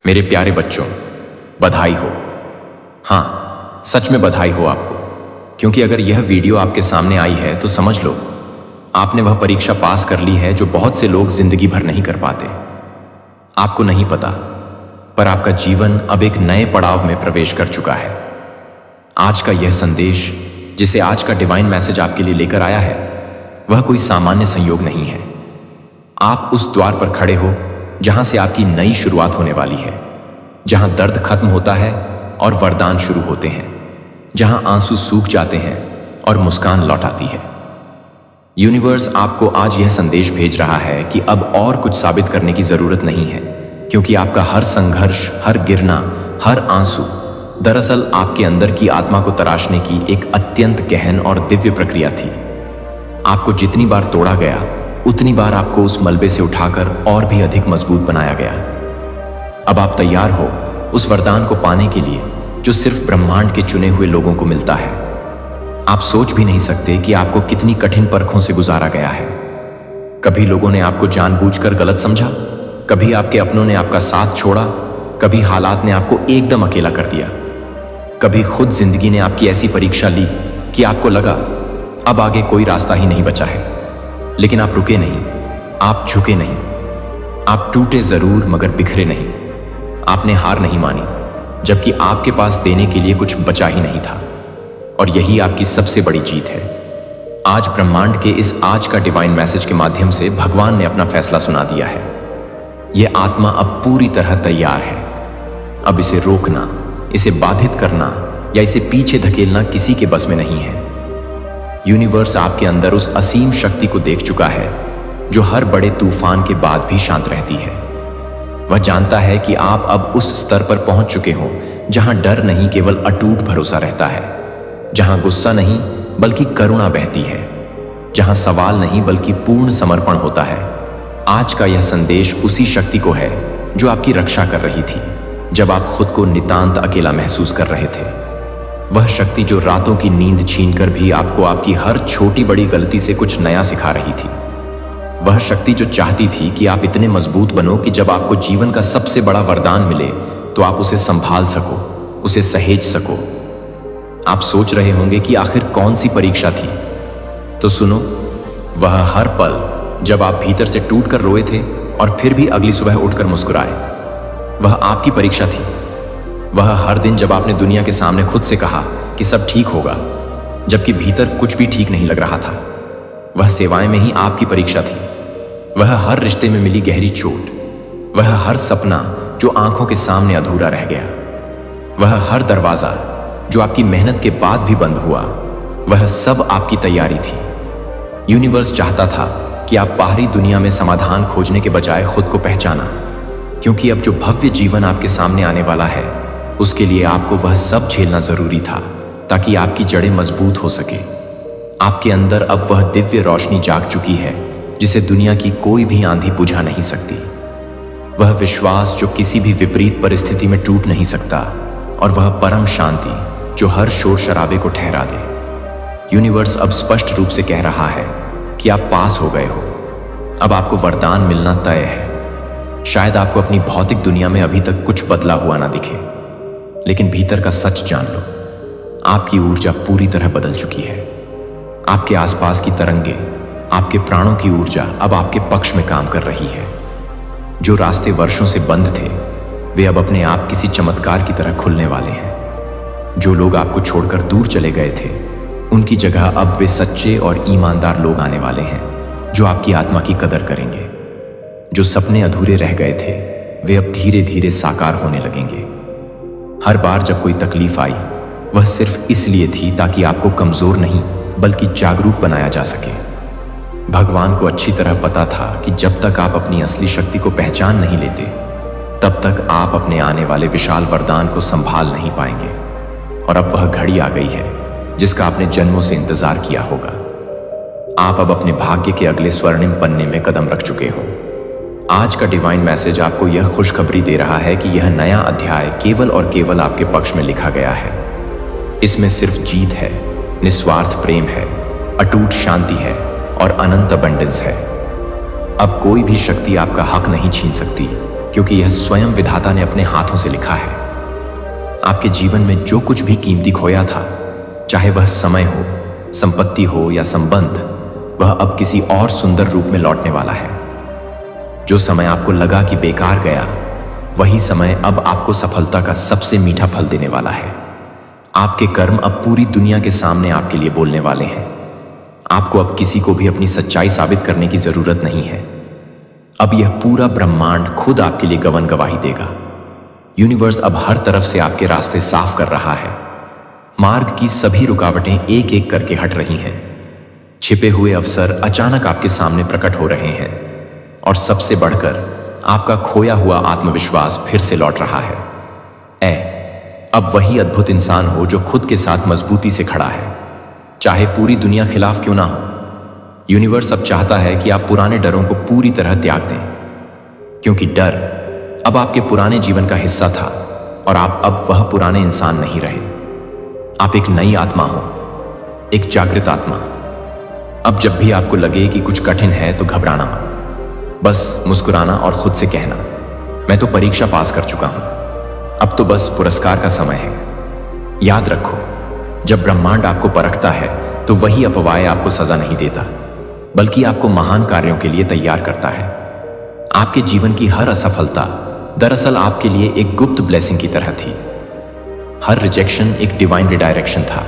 मेरे प्यारे बच्चों, बधाई हो। हाँ, सच में बधाई हो आपको, क्योंकि अगर यह वीडियो आपके सामने आई है तो समझ लो आपने वह परीक्षा पास कर ली है जो बहुत से लोग जिंदगी भर नहीं कर पाते। आपको नहीं पता, पर आपका जीवन अब एक नए पड़ाव में प्रवेश कर चुका है। आज का यह संदेश, जिसे आज का डिवाइन मैसेज आपके लिए लेकर आया है, वह कोई सामान्य संयोग नहीं है। आप उस द्वार पर खड़े हो जहां से आपकी नई शुरुआत होने वाली है, जहां दर्द खत्म होता है और वरदान शुरू होते हैं, जहां आंसू सूख जाते हैं और मुस्कान लौट आती है। यूनिवर्स आपको आज यह संदेश भेज रहा है कि अब और कुछ साबित करने की जरूरत नहीं है, क्योंकि आपका हर संघर्ष, हर गिरना, हर आंसू दरअसल आपके अंदर की आत्मा को तराशने की एक अत्यंत गहन और दिव्य प्रक्रिया थी। आपको जितनी बार तोड़ा गया, उतनी बार आपको उस मलबे से उठाकर और भी अधिक मजबूत बनाया गया। अब आप तैयार हो उस वरदान को पाने के लिए जो सिर्फ ब्रह्मांड के चुने हुए लोगों को मिलता है। आप सोच भी नहीं सकते कि आपको कितनी कठिन परखों से गुजारा गया है। कभी लोगों ने आपको जानबूझकर गलत समझा, कभी आपके अपनों ने आपका साथ छोड़ा, कभी हालात ने आपको एकदम अकेला कर दिया, कभी खुद जिंदगी ने आपकी ऐसी परीक्षा ली कि आपको लगा अब आगे कोई रास्ता ही नहीं बचा है। लेकिन आप रुके नहीं, आप झुके नहीं, आप टूटे जरूर मगर बिखरे नहीं। आपने हार नहीं मानी, जबकि आपके पास देने के लिए कुछ बचा ही नहीं था। और यही आपकी सबसे बड़ी जीत है। आज ब्रह्मांड के इस आज का डिवाइन मैसेज के माध्यम से भगवान ने अपना फैसला सुना दिया है। यह आत्मा अब पूरी तरह तैयार है। अब इसे रोकना, इसे बाधित करना या इसे पीछे धकेलना किसी के बस में नहीं है। यूनिवर्स आपके अंदर उस असीम शक्ति को देख चुका है जो हर बड़े तूफान के बाद भी शांत रहती है। वह जानता है कि आप अब उस स्तर पर पहुंच चुके हो जहां डर नहीं, केवल अटूट भरोसा रहता है, जहां गुस्सा नहीं बल्कि करुणा बहती है, जहां सवाल नहीं बल्कि पूर्ण समर्पण होता है। आज का यह संदेश उसी शक्ति को है जो आपकी रक्षा कर रही थी जब आप खुद को नितांत अकेला महसूस कर रहे थे। वह शक्ति जो रातों की नींद छीनकर भी आपको आपकी हर छोटी बड़ी गलती से कुछ नया सिखा रही थी। वह शक्ति जो चाहती थी कि आप इतने मजबूत बनो कि जब आपको जीवन का सबसे बड़ा वरदान मिले तो आप उसे संभाल सको, उसे सहेज सको। आप सोच रहे होंगे कि आखिर कौन सी परीक्षा थी? तो सुनो, वह हर पल जब आप भीतर से टूट कर रोए थे और फिर भी अगली सुबह उठकर मुस्कुराए, वह आपकी परीक्षा थी। वह हर दिन जब आपने दुनिया के सामने खुद से कहा कि सब ठीक होगा, जबकि भीतर कुछ भी ठीक नहीं लग रहा था, वह सेवाएं में ही आपकी परीक्षा थी। वह हर रिश्ते में मिली गहरी चोट, वह हर सपना जो आंखों के सामने अधूरा रह गया, वह हर दरवाजा जो आपकी मेहनत के बाद भी बंद हुआ, वह सब आपकी तैयारी थी। यूनिवर्स चाहता था कि आप बाहरी दुनिया में समाधान खोजने के बजाय खुद को पहचाना, क्योंकि अब जो भव्य जीवन आपके सामने आने वाला है उसके लिए आपको वह सब झेलना जरूरी था ताकि आपकी जड़ें मजबूत हो सके। आपके अंदर अब वह दिव्य रोशनी जाग चुकी है जिसे दुनिया की कोई भी आंधी बुझा नहीं सकती। वह विश्वास जो किसी भी विपरीत परिस्थिति में टूट नहीं सकता, और वह परम शांति जो हर शोर शराबे को ठहरा दे। यूनिवर्स अब स्पष्ट रूप से कह रहा है कि आप पास हो गए हो। अब आपको वरदान मिलना तय है। शायद आपको अपनी भौतिक दुनिया में अभी तक कुछ बदला हुआ ना दिखे, लेकिन भीतर का सच जान लो, आपकी ऊर्जा पूरी तरह बदल चुकी है। आपके आसपास की तरंगे, आपके प्राणों की ऊर्जा अब आपके पक्ष में काम कर रही है। जो रास्ते वर्षों से बंद थे, वे अब अपने आप किसी चमत्कार की तरह खुलने वाले हैं। जो लोग आपको छोड़कर दूर चले गए थे, उनकी जगह अब वे सच्चे और ईमानदार लोग आने वाले हैं जो आपकी आत्मा की कदर करेंगे। जो सपने अधूरे रह गए थे, वे अब धीरे धीरे साकार होने लगेंगे। हर बार जब कोई तकलीफ आई, वह सिर्फ इसलिए थी ताकि आपको कमजोर नहीं बल्कि जागरूक बनाया जा सके। भगवान को अच्छी तरह पता था कि जब तक आप अपनी असली शक्ति को पहचान नहीं लेते, तब तक आप अपने आने वाले विशाल वरदान को संभाल नहीं पाएंगे। और अब वह घड़ी आ गई है जिसका आपने जन्मों से इंतजार किया होगा। आप अब अपने भाग्य के अगले स्वर्णिम पन्ने में कदम रख चुके हो। आज का डिवाइन मैसेज आपको यह खुशखबरी दे रहा है कि यह नया अध्याय केवल और केवल आपके पक्ष में लिखा गया है। इसमें सिर्फ जीत है, निस्वार्थ प्रेम है, अटूट शांति है और अनंत अबंडेंस है। अब कोई भी शक्ति आपका हक नहीं छीन सकती, क्योंकि यह स्वयं विधाता ने अपने हाथों से लिखा है। आपके जीवन में जो कुछ भी कीमती खोया था, चाहे वह समय हो, संपत्ति हो या संबंध, वह अब किसी और सुंदर रूप में लौटने वाला है। जो समय आपको लगा कि बेकार गया, वही समय अब आपको सफलता का सबसे मीठा फल देने वाला है। आपके कर्म अब पूरी दुनिया के सामने आपके लिए बोलने वाले हैं। आपको अब किसी को भी अपनी सच्चाई साबित करने की जरूरत नहीं है। अब यह पूरा ब्रह्मांड खुद आपके लिए गवाही देगा। यूनिवर्स अब हर तरफ से आपके रास्ते साफ कर रहा है। मार्ग की सभी रुकावटें एक एक करके हट रही हैं। छिपे हुए अवसर अचानक आपके सामने प्रकट हो रहे हैं और सबसे बढ़कर आपका खोया हुआ आत्मविश्वास फिर से लौट रहा है। अब वही अद्भुत इंसान हो जो खुद के साथ मजबूती से खड़ा है, चाहे पूरी दुनिया खिलाफ क्यों ना हो। यूनिवर्स अब चाहता है कि आप पुराने डरों को पूरी तरह त्याग दें, क्योंकि डर अब आपके पुराने जीवन का हिस्सा था और आप अब वह पुराने इंसान नहीं रहे। आप एक नई आत्मा हो, एक जागृत आत्मा। अब जब भी आपको लगे कि कुछ कठिन है तो घबराना मत, बस मुस्कुराना और खुद से कहना, मैं तो परीक्षा पास कर चुका हूं, अब तो बस पुरस्कार का समय है। याद रखो, जब ब्रह्मांड आपको परखता है तो वही अपवाय आपको सजा नहीं देता, बल्कि आपको महान कार्यों के लिए तैयार करता है। आपके जीवन की हर असफलता दरअसल आपके लिए एक गुप्त ब्लेसिंग की तरह थी। हर रिजेक्शन एक डिवाइन रिडायरेक्शन था।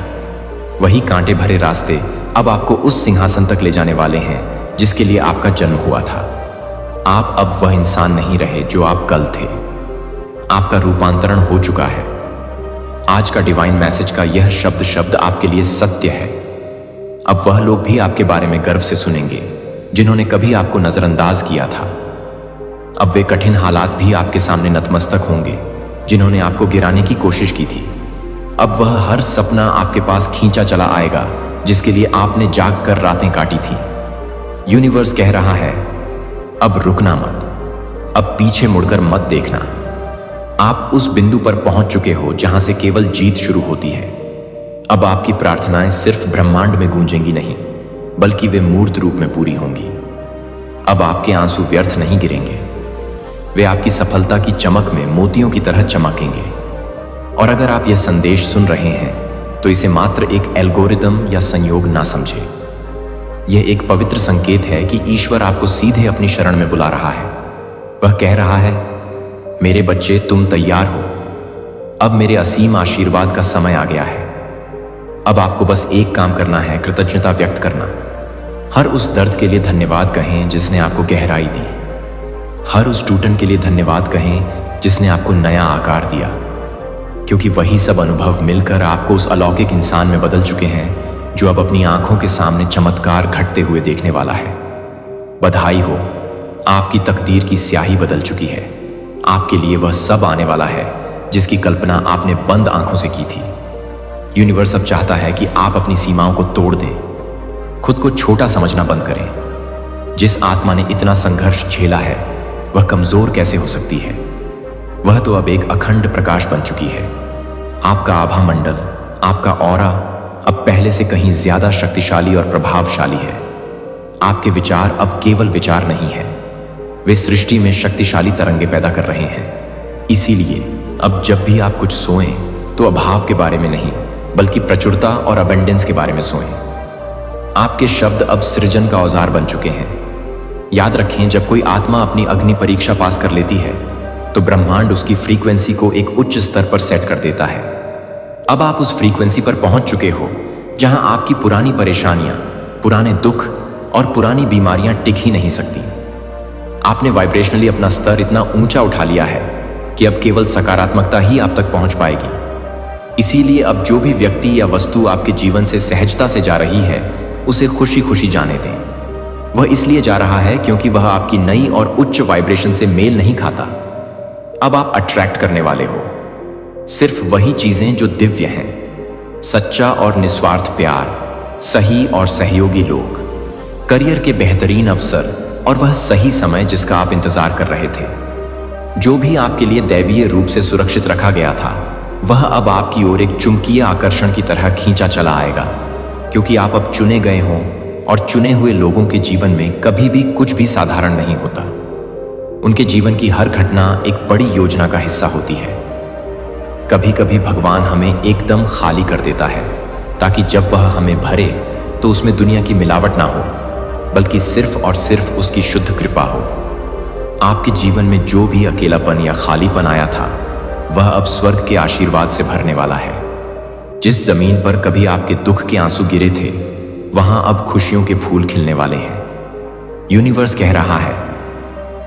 वही कांटे भरे रास्ते अब आपको उस सिंहासन तक ले जाने वाले हैं जिसके लिए आपका जन्म हुआ था। आप अब वह इंसान नहीं रहे जो आप कल थे। आपका रूपांतरण हो चुका है। आज का डिवाइन मैसेज का यह शब्द आपके लिए सत्य है। अब वह लोग भी आपके बारे में गर्व से सुनेंगे जिन्होंने कभी आपको नजरअंदाज किया था। अब वे कठिन हालात भी आपके सामने नतमस्तक होंगे जिन्होंने आपको गिराने की कोशिश की थी। अब वह हर सपना आपके पास खींचा चला आएगा जिसके लिए आपने जाग कर रातें काटी थी। यूनिवर्स कह रहा है, अब रुकना मत, अब पीछे मुड़कर मत देखना। आप उस बिंदु पर पहुंच चुके हो जहां से केवल जीत शुरू होती है। अब आपकी प्रार्थनाएं सिर्फ ब्रह्मांड में गूंजेंगी नहीं, बल्कि वे मूर्त रूप में पूरी होंगी। अब आपके आंसू व्यर्थ नहीं गिरेंगे, वे आपकी सफलता की चमक में मोतियों की तरह चमकेंगे। और अगर आप यह संदेश सुन रहे हैं तो इसे मात्र एक एल्गोरिदम या संयोग ना समझे। यह एक पवित्र संकेत है कि ईश्वर आपको सीधे अपनी शरण में बुला रहा है। वह कह रहा है, मेरे बच्चे, तुम तैयार हो। अब मेरे असीम आशीर्वाद का समय आ गया है। अब आपको बस एक काम करना है, कृतज्ञता व्यक्त करना। हर उस दर्द के लिए धन्यवाद कहें जिसने आपको गहराई दी। हर उस टूटन के लिए धन्यवाद कहें जिसने आपको नया आकार दिया, क्योंकि वही सब अनुभव मिलकर आपको उस अलौकिक इंसान में बदल चुके हैं जो अब अपनी आंखों के सामने चमत्कार घटते हुए देखने वाला है। बधाई हो, आपकी तकदीर की स्याही बदल चुकी है। आपके लिए वह सब आने वाला है जिसकी कल्पना आपने बंद आंखों से की थी। यूनिवर्स अब चाहता है कि आप अपनी सीमाओं को तोड़ दें, खुद को छोटा समझना बंद करें। जिस आत्मा ने इतना संघर्ष झेला है वह कमजोर कैसे हो सकती है? वह तो अब एक अखंड प्रकाश बन चुकी है। आपका आभा मंडल, आपका ऑरा अब पहले से कहीं ज्यादा शक्तिशाली और प्रभावशाली है। आपके विचार अब केवल विचार नहीं है, वे सृष्टि में शक्तिशाली तरंगे पैदा कर रहे हैं। इसीलिए अब जब भी आप कुछ सोएं तो अभाव के बारे में नहीं, बल्कि प्रचुरता और अबंडेंस के बारे में सोएं। आपके शब्द अब सृजन का औजार बन चुके हैं। याद रखें, जब कोई आत्मा अपनी अग्नि परीक्षा पास कर लेती है तो ब्रह्मांड उसकी फ्रीक्वेंसी को एक उच्च स्तर पर सेट कर देता है। अब आप उस फ्रीक्वेंसी पर पहुंच चुके हो जहां आपकी पुरानी परेशानियां, पुराने दुख और पुरानी बीमारियां टिक ही नहीं सकती। आपने वाइब्रेशनली अपना स्तर इतना ऊंचा उठा लिया है कि अब केवल सकारात्मकता ही आप तक पहुंच पाएगी। इसीलिए अब जो भी व्यक्ति या वस्तु आपके जीवन से सहजता से जा रही है उसे खुशी खुशी जाने दें। वह इसलिए जा रहा है क्योंकि वह आपकी नई और उच्च वाइब्रेशन से मेल नहीं खाता। अब आप अट्रैक्ट करने वाले हो सिर्फ वही चीजें जो दिव्य हैं, सच्चा और निस्वार्थ प्यार, सही और सहयोगी लोग, करियर के बेहतरीन अवसर और वह सही समय जिसका आप इंतजार कर रहे थे। जो भी आपके लिए दैवीय रूप से सुरक्षित रखा गया था वह अब आपकी ओर एक चुंबकीय आकर्षण की तरह खींचा चला आएगा, क्योंकि आप अब चुने गए हों और चुने हुए लोगों के जीवन में कभी भी कुछ भी साधारण नहीं होता। उनके जीवन की हर घटना एक बड़ी योजना का हिस्सा होती है। कभी कभी भगवान हमें एकदम खाली कर देता है ताकि जब वह हमें भरे तो उसमें दुनिया की मिलावट ना हो, बल्कि सिर्फ और सिर्फ उसकी शुद्ध कृपा हो। आपके जीवन में जो भी अकेलापन या खालीपन आया था, वह अब स्वर्ग के आशीर्वाद से भरने वाला है। जिस जमीन पर कभी आपके दुख के आंसू गिरे थे, वहां अब खुशियों के फूल खिलने वाले हैं। यूनिवर्स कह रहा है,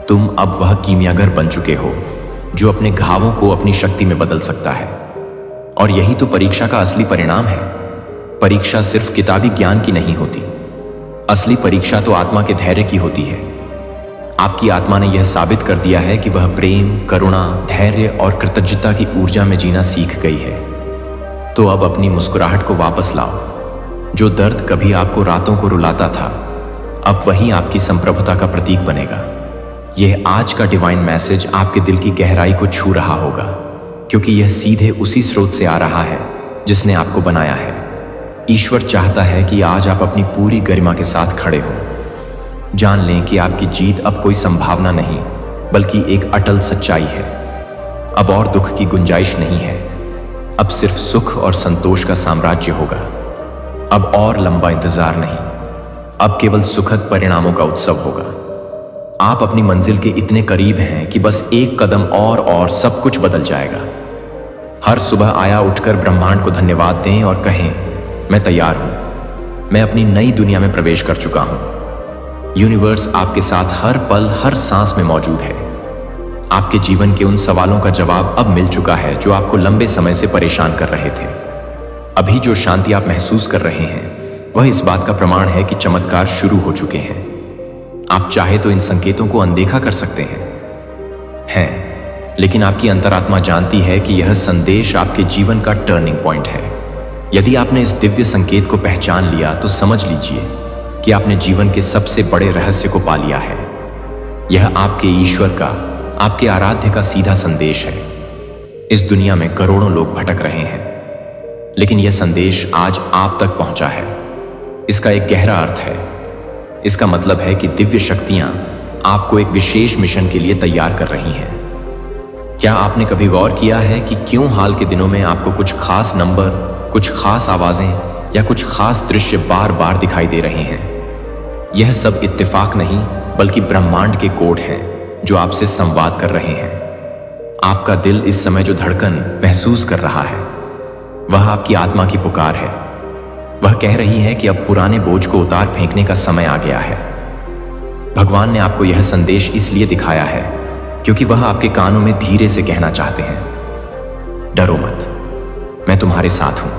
तुम अब वह कीमियागर बन चुके हो जो अपने घावों को अपनी शक्ति में बदल सकता है। और यही तो परीक्षा का असली परिणाम है। परीक्षा सिर्फ किताबी ज्ञान की नहीं होती, असली परीक्षा तो आत्मा के धैर्य की होती है। आपकी आत्मा ने यह साबित कर दिया है कि वह प्रेम, करुणा, धैर्य और कृतज्ञता की ऊर्जा में जीना सीख गई है। तो अब अपनी मुस्कुराहट को वापस लाओ। जो दर्द कभी आपको रातों को रुलाता था, अब वही आपकी संप्रभुता का प्रतीक बनेगा। यह आज का डिवाइन मैसेज आपके दिल की गहराई को छू रहा होगा, क्योंकि यह सीधे उसी स्रोत से आ रहा है जिसने आपको बनाया है। ईश्वर चाहता है कि आज आप अपनी पूरी गरिमा के साथ खड़े हो। जान लें कि आपकी जीत अब कोई संभावना नहीं, बल्कि एक अटल सच्चाई है। अब और दुख की गुंजाइश नहीं है, अब सिर्फ सुख और संतोष का साम्राज्य होगा। अब और लंबा इंतजार नहीं, अब केवल सुखद परिणामों का उत्सव होगा। आप अपनी मंजिल के इतने करीब हैं कि बस एक कदम और सब कुछ बदल जाएगा। हर सुबह आया उठकर ब्रह्मांड को धन्यवाद दें और कहें, मैं तैयार हूं, मैं अपनी नई दुनिया में प्रवेश कर चुका हूं। यूनिवर्स आपके साथ हर पल, हर सांस में मौजूद है। आपके जीवन के उन सवालों का जवाब अब मिल चुका है जो आपको लंबे समय से परेशान कर रहे थे। अभी जो शांति आप महसूस कर रहे हैं, वह इस बात का प्रमाण है कि चमत्कार शुरू हो चुके हैं। आप चाहे तो इन संकेतों को अनदेखा कर सकते हैं, लेकिन आपकी अंतरात्मा जानती है कि यह संदेश आपके जीवन का टर्निंग पॉइंट है। यदि आपने इस दिव्य संकेत को पहचान लिया तो समझ लीजिए कि आपने जीवन के सबसे बड़े रहस्य को पा लिया है। यह आपके ईश्वर का, आपके आराध्य का सीधा संदेश है। इस दुनिया में करोड़ों लोग भटक रहे हैं, लेकिन यह संदेश आज आप तक पहुंचा है। इसका एक गहरा अर्थ है। इसका मतलब है कि दिव्य शक्तियां आपको एक विशेष मिशन के लिए तैयार कर रही हैं। क्या आपने कभी गौर किया है कि क्यों हाल के दिनों में आपको कुछ खास नंबर, कुछ खास आवाजें या कुछ खास दृश्य बार बार दिखाई दे रहे हैं? यह सब इत्तेफाक नहीं, बल्कि ब्रह्मांड के कोड हैं जो आपसे संवाद कर रहे हैं। आपका दिल इस समय जो धड़कन महसूस कर रहा है, वह आपकी आत्मा की पुकार है। वह कह रही है कि अब पुराने बोझ को उतार फेंकने का समय आ गया है। भगवान ने आपको यह संदेश इसलिए दिखाया है क्योंकि वह आपके कानों में धीरे से कहना चाहते हैं, डरो मत, मैं तुम्हारे साथ हूं।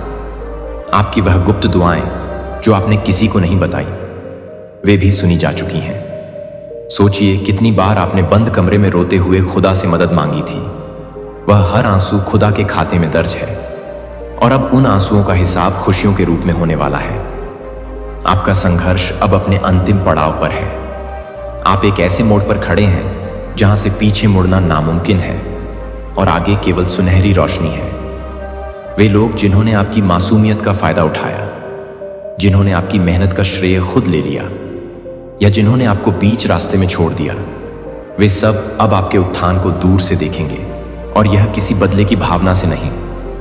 आपकी वह गुप्त दुआएं जो आपने किसी को नहीं बताई, वे भी सुनी जा चुकी हैं। सोचिए कितनी बार आपने बंद कमरे में रोते हुए खुदा से मदद मांगी थी। वह हर आंसू खुदा के खाते में दर्ज है, और अब उन आंसुओं का हिसाब खुशियों के रूप में होने वाला है। आपका संघर्ष अब अपने अंतिम पड़ाव पर है। आप एक ऐसे मोड़ पर खड़े हैं जहां से पीछे मुड़ना नामुमकिन है और आगे केवल सुनहरी रोशनी है। वे लोग जिन्होंने आपकी मासूमियत का फायदा उठाया, जिन्होंने आपकी मेहनत का श्रेय खुद ले लिया, या जिन्होंने आपको बीच रास्ते में छोड़ दिया, वे सब अब आपके उत्थान को दूर से देखेंगे। और यह किसी बदले की भावना से नहीं,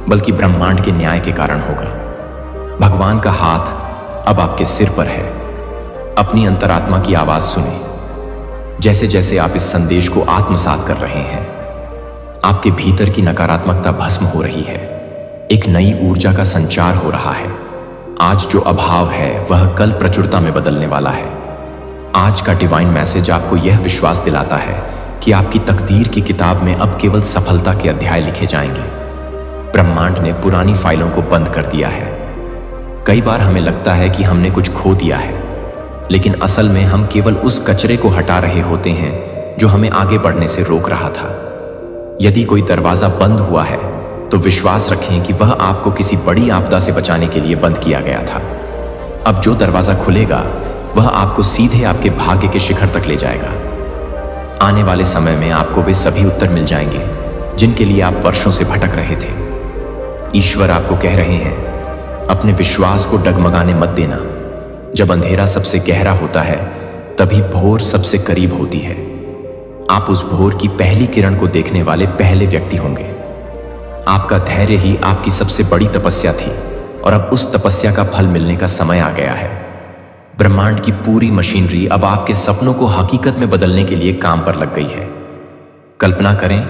बल्कि ब्रह्मांड के न्याय के कारण होगा। भगवान का हाथ अब आपके सिर पर है। अपनी अंतरात्मा की आवाज सुने। जैसे जैसे आप इस संदेश को आत्मसात कर रहे हैं, आपके भीतर की नकारात्मकता भस्म हो रही है। एक नई ऊर्जा का संचार हो रहा है। आज जो अभाव है वह कल प्रचुरता में बदलने वाला है। आज का डिवाइन मैसेज आपको यह विश्वास दिलाता है कि आपकी तकदीर की किताब में अब केवल सफलता के अध्याय लिखे जाएंगे। ब्रह्मांड ने पुरानी फाइलों को बंद कर दिया है। कई बार हमें लगता है कि हमने कुछ खो दिया है, लेकिन असल में हम केवल उस कचरे को हटा रहे होते हैं जो हमें आगे बढ़ने से रोक रहा था। यदि कोई दरवाजा बंद हुआ है तो विश्वास रखें कि वह आपको किसी बड़ी आपदा से बचाने के लिए बंद किया गया था। अब जो दरवाजा खुलेगा वह आपको सीधे आपके भाग्य के शिखर तक ले जाएगा। आने वाले समय में आपको वे सभी उत्तर मिल जाएंगे जिनके लिए आप वर्षों से भटक रहे थे। ईश्वर आपको कह रहे हैं, अपने विश्वास को डगमगाने मत देना। जब अंधेरा सबसे गहरा होता है, तभी भोर सबसे करीब होती है। आप उस भोर की पहली किरण को देखने वाले पहले व्यक्ति होंगे। आपका धैर्य ही आपकी सबसे बड़ी तपस्या थी और अब उस तपस्या का फल मिलने का समय आ गया है। ब्रह्मांड की पूरी मशीनरी अब आपके सपनों को हकीकत में बदलने के लिए काम पर लग गई है। कल्पना करें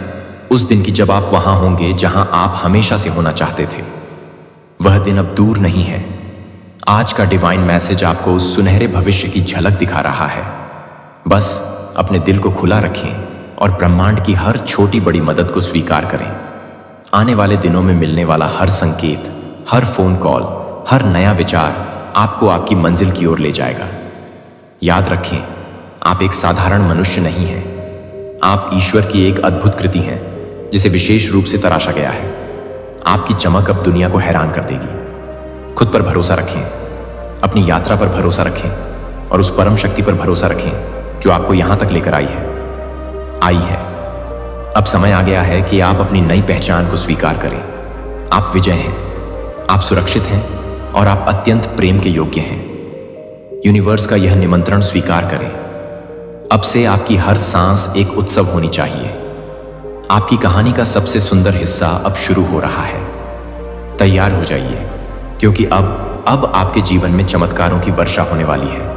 उस दिन की जब आप वहां होंगे जहां आप हमेशा से होना चाहते थे। वह दिन अब दूर नहीं है। आज का डिवाइन मैसेज आपको उस सुनहरे भविष्य की झलक दिखा रहा है। बस अपने दिल को खुला रखें और ब्रह्मांड की हर छोटी बड़ी मदद को स्वीकार करें। आने वाले दिनों में मिलने वाला हर संकेत, हर फोन कॉल, हर नया विचार आपको आपकी मंजिल की ओर ले जाएगा। याद रखें, आप एक साधारण मनुष्य नहीं हैं। आप ईश्वर की एक अद्भुत कृति हैं जिसे विशेष रूप से तराशा गया है। आपकी चमक अब दुनिया को हैरान कर देगी। खुद पर भरोसा रखें, अपनी यात्रा पर भरोसा रखें और उस परम शक्ति पर भरोसा रखें जो आपको यहां तक लेकर आई है। अब समय आ गया है कि आप अपनी नई पहचान को स्वीकार करें। आप विजय हैं, आप सुरक्षित हैं और आप अत्यंत प्रेम के योग्य हैं। यूनिवर्स का यह निमंत्रण स्वीकार करें। अब से आपकी हर सांस एक उत्सव होनी चाहिए। आपकी कहानी का सबसे सुंदर हिस्सा अब शुरू हो रहा है। तैयार हो जाइए, क्योंकि अब आपके जीवन में चमत्कारों की वर्षा होने वाली है।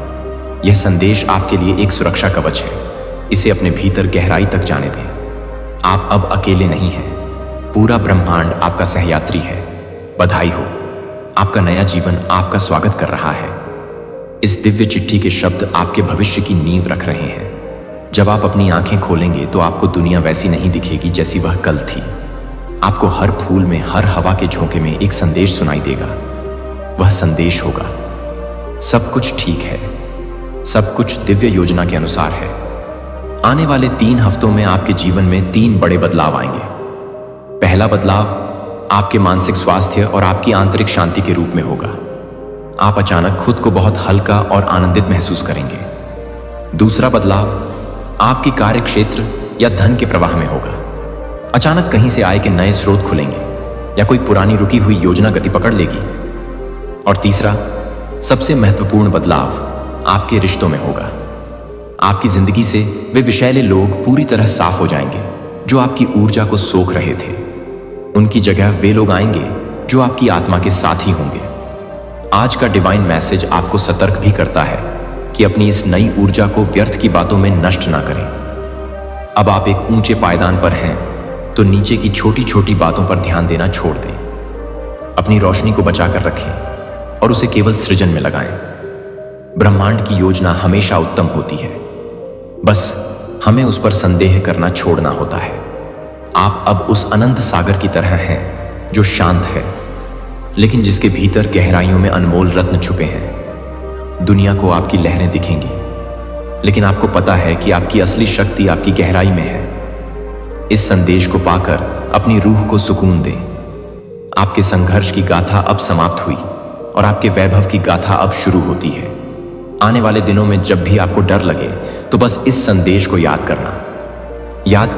यह संदेश आपके लिए एक सुरक्षा कवच है। इसे अपने भीतर गहराई तक जाने दें। आप अब अकेले नहीं हैं। पूरा ब्रह्मांड आपका सहयात्री है। बधाई हो, आपका नया जीवन आपका स्वागत कर रहा है। इस दिव्य चिट्ठी के शब्द आपके भविष्य की नींव रख रहे हैं। जब आप अपनी आंखें खोलेंगे तो आपको दुनिया वैसी नहीं दिखेगी जैसी वह कल थी। आपको हर फूल में, हर हवा के झोंके में एक संदेश सुनाई देगा। वह संदेश होगा, सब कुछ ठीक है, सब कुछ दिव्य योजना के अनुसार है। आने वाले 3 हफ्तों में आपके जीवन में 3 बड़े बदलाव आएंगे। पहला बदलाव आपके मानसिक स्वास्थ्य और आपकी आंतरिक शांति के रूप में होगा। आप अचानक खुद को बहुत हल्का और आनंदित महसूस करेंगे। दूसरा बदलाव आपके कार्य क्षेत्र या धन के प्रवाह में होगा। अचानक कहीं से आय के नए स्रोत खुलेंगे या कोई पुरानी रुकी हुई योजना गति पकड़ लेगी। और तीसरा, सबसे महत्वपूर्ण बदलाव आपके रिश्तों में होगा। आपकी जिंदगी से वे विषैले लोग पूरी तरह साफ हो जाएंगे जो आपकी ऊर्जा को सोख रहे थे। उनकी जगह वे लोग आएंगे जो आपकी आत्मा के साथी होंगे। आज का डिवाइन मैसेज आपको सतर्क भी करता है कि अपनी इस नई ऊर्जा को व्यर्थ की बातों में नष्ट ना करें। अब आप एक ऊंचे पायदान पर हैं, तो नीचे की छोटी छोटी बातों पर ध्यान देना छोड़ दें। अपनी रोशनी को बचाकर रखें और उसे केवल सृजन में लगाएं। ब्रह्मांड की योजना हमेशा उत्तम होती है, बस हमें उस पर संदेह करना छोड़ना होता है। आप अब उस अनंत सागर की तरह हैं जो शांत है, लेकिन जिसके भीतर गहराइयों में अनमोल रत्न छुपे हैं। दुनिया को आपकी लहरें दिखेंगी, लेकिन आपको पता है कि आपकी असली शक्ति आपकी गहराई में है। इस संदेश को पाकर अपनी रूह को सुकून दें। आपके संघर्ष की गाथा अब समाप्त हुई और आपके वैभव की गाथा अब शुरू होती है। आने वाले दिनों में जब भी आपको डर लगे तो बस इस संदेश को याद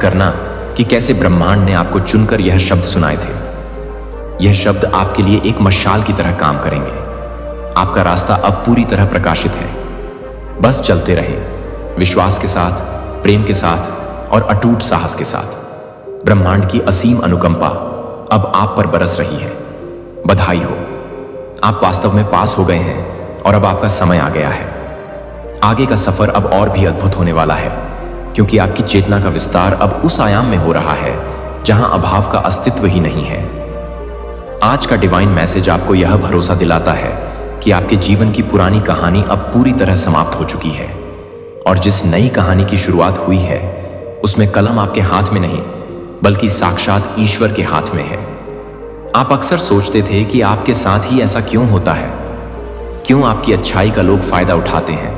करना कि कैसे ब्रह्मांड ने आपको चुनकर यह शब्द सुनाए थे। यह शब्द आपके लिए एक मशाल की तरह काम करेंगे। आपका रास्ता अब पूरी तरह प्रकाशित है। बस चलते रहें, विश्वास के साथ, प्रेम के साथ और अटूट साहस के साथ। ब्रह्मांड की असीम अनुकंपा अब आप पर बरस रही है। बधाई हो, आप वास्तव में पास हो गए हैं और अब आपका समय आ गया है। आगे का सफर अब और भी अद्भुत होने वाला है, क्योंकि आपकी चेतना का विस्तार अब उस आयाम में हो रहा है जहां अभाव का अस्तित्व ही नहीं है। आज का डिवाइन मैसेज आपको यह भरोसा दिलाता है कि आपके जीवन की पुरानी कहानी अब पूरी तरह समाप्त हो चुकी है और जिस नई कहानी की शुरुआत हुई है उसमें कलम आपके हाथ में नहीं बल्कि साक्षात ईश्वर के हाथ में है। आप अक्सर सोचते थे कि आपके साथ ही ऐसा क्यों होता है, क्यों आपकी अच्छाई का लोग फायदा उठाते हैं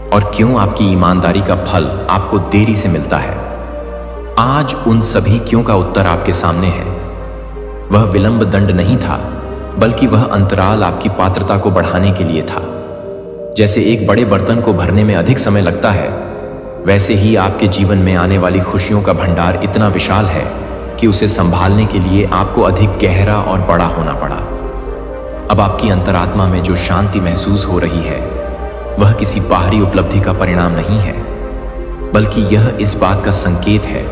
और क्यों आपकी ईमानदारी का फल आपको देरी से मिलता है। आज उन सभी क्यों का उत्तर आपके सामने है। वह विलंब दंड नहीं था, बल्कि वह अंतराल आपकी पात्रता को बढ़ाने के लिए था। जैसे एक बड़े बर्तन को भरने में अधिक समय लगता है, वैसे ही आपके जीवन में आने वाली खुशियों का भंडार इतना विशाल है कि उसे संभालने के लिए आपको अधिक गहरा और बड़ा होना पड़ा। अब आपकी अंतरात्मा में जो शांति महसूस हो रही है वह किसी बाहरी उपलब्धि का परिणाम नहीं है। बल्कि यह इस बात का संकेत है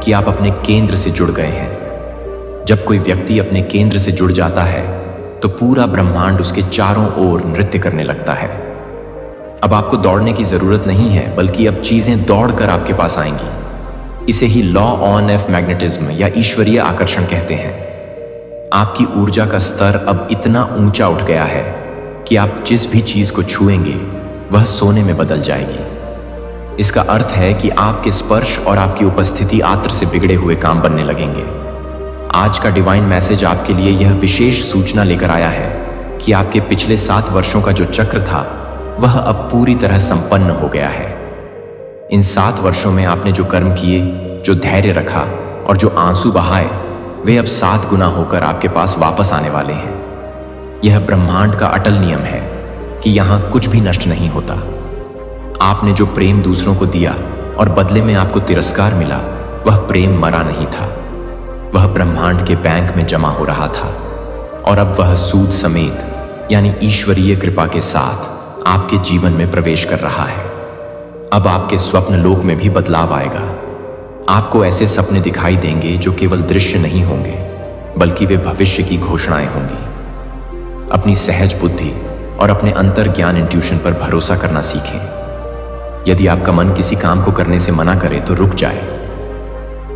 कि आप अपने केंद्र से जुड़ गए हैं। जब कोई व्यक्ति अपने केंद्र से जुड़ जाता है तो पूरा ब्रह्मांड उसके चारों ओर नृत्य करने लगता है। अब आपको दौड़ने की जरूरत नहीं है, बल्कि अब चीजें दौड़कर आपके पास आएंगी। इसे ही लॉ ऑन ऑफ मैग्नेटिज्म या ईश्वरीय आकर्षण कहते हैं। आपकी ऊर्जा का स्तर अब इतना ऊंचा उठ गया है कि आप जिस भी चीज को छुएंगे वह सोने में बदल जाएगी। इसका अर्थ है कि आपके स्पर्श और आपकी उपस्थिति आत्र से बिगड़े हुए काम बनने लगेंगे। आज का डिवाइन मैसेज आपके लिए यह विशेष सूचना लेकर आया है कि आपके पिछले 7 वर्षों का जो चक्र था वह अब पूरी तरह संपन्न हो गया है। इन 7 वर्षों में आपने जो कर्म किए, जो धैर्य रखा और जो आंसू बहाए, वे अब 7 गुना होकर आपके पास वापस आने वाले हैं। यह ब्रह्मांड का अटल नियम है कि यहां कुछ भी नष्ट नहीं होता। आपने जो प्रेम दूसरों को दिया और बदले में आपको तिरस्कार मिला, वह प्रेम मरा नहीं था। वह ब्रह्मांड के बैंक में जमा हो रहा था और अब वह सूद समेत यानी ईश्वरीय कृपा के साथ आपके जीवन में प्रवेश कर रहा है। अब आपके स्वप्न लोक में भी बदलाव आएगा। आपको ऐसे सपने दिखाई देंगे जो केवल दृश्य नहीं होंगे, बल्कि वे भविष्य की घोषणाएं होंगी। अपनी सहज बुद्धि और अपने अंतर ज्ञान इंट्यूशन पर भरोसा करना सीखें। यदि आपका मन किसी काम को करने से मना करे तो रुक जाए,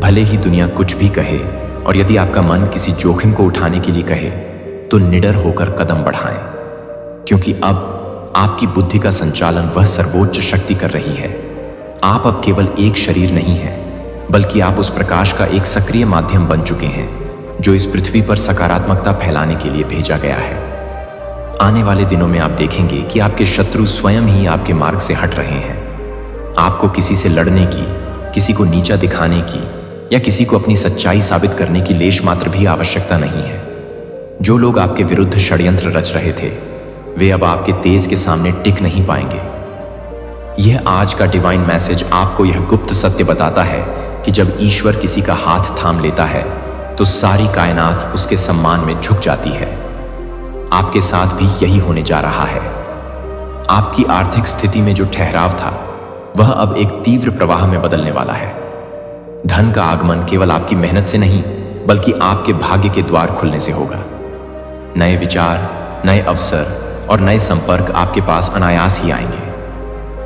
भले ही दुनिया कुछ भी कहे। और यदि आपका मन किसी जोखिम को उठाने के लिए कहे तो निडर होकर कदम बढ़ाएं, क्योंकि अब आपकी बुद्धि का संचालन वह सर्वोच्च शक्ति कर रही है। आप अब केवल एक शरीर नहीं हैं, बल्कि आप उस प्रकाश का एक सक्रिय माध्यम बन चुके हैं जो इस पृथ्वी पर सकारात्मकता फैलाने के लिए भेजा गया है। आने वाले दिनों में आप देखेंगे कि आपके शत्रु स्वयं ही आपके मार्ग से हट रहे हैं। आपको किसी से लड़ने की, किसी को नीचा दिखाने की या किसी को अपनी सच्चाई साबित करने की लेश मात्र भी आवश्यकता नहीं है। जो लोग आपके विरुद्ध षड्यंत्र रच रहे थे, वे अब आपके तेज के सामने टिक नहीं पाएंगे। यह आज का डिवाइन मैसेज आपको यह गुप्त सत्य बताता है कि जब ईश्वर किसी का हाथ थाम लेता है तो सारी कायनात उसके सम्मान में झुक जाती है। आपके साथ भी यही होने जा रहा है। आपकी आर्थिक स्थिति में जो ठहराव था वह अब एक तीव्र प्रवाह में बदलने वाला है। धन का आगमन केवल आपकी मेहनत से नहीं, बल्कि आपके भाग्य के द्वार खुलने से होगा। नए विचार, नए अवसर और नए संपर्क आपके पास अनायास ही आएंगे।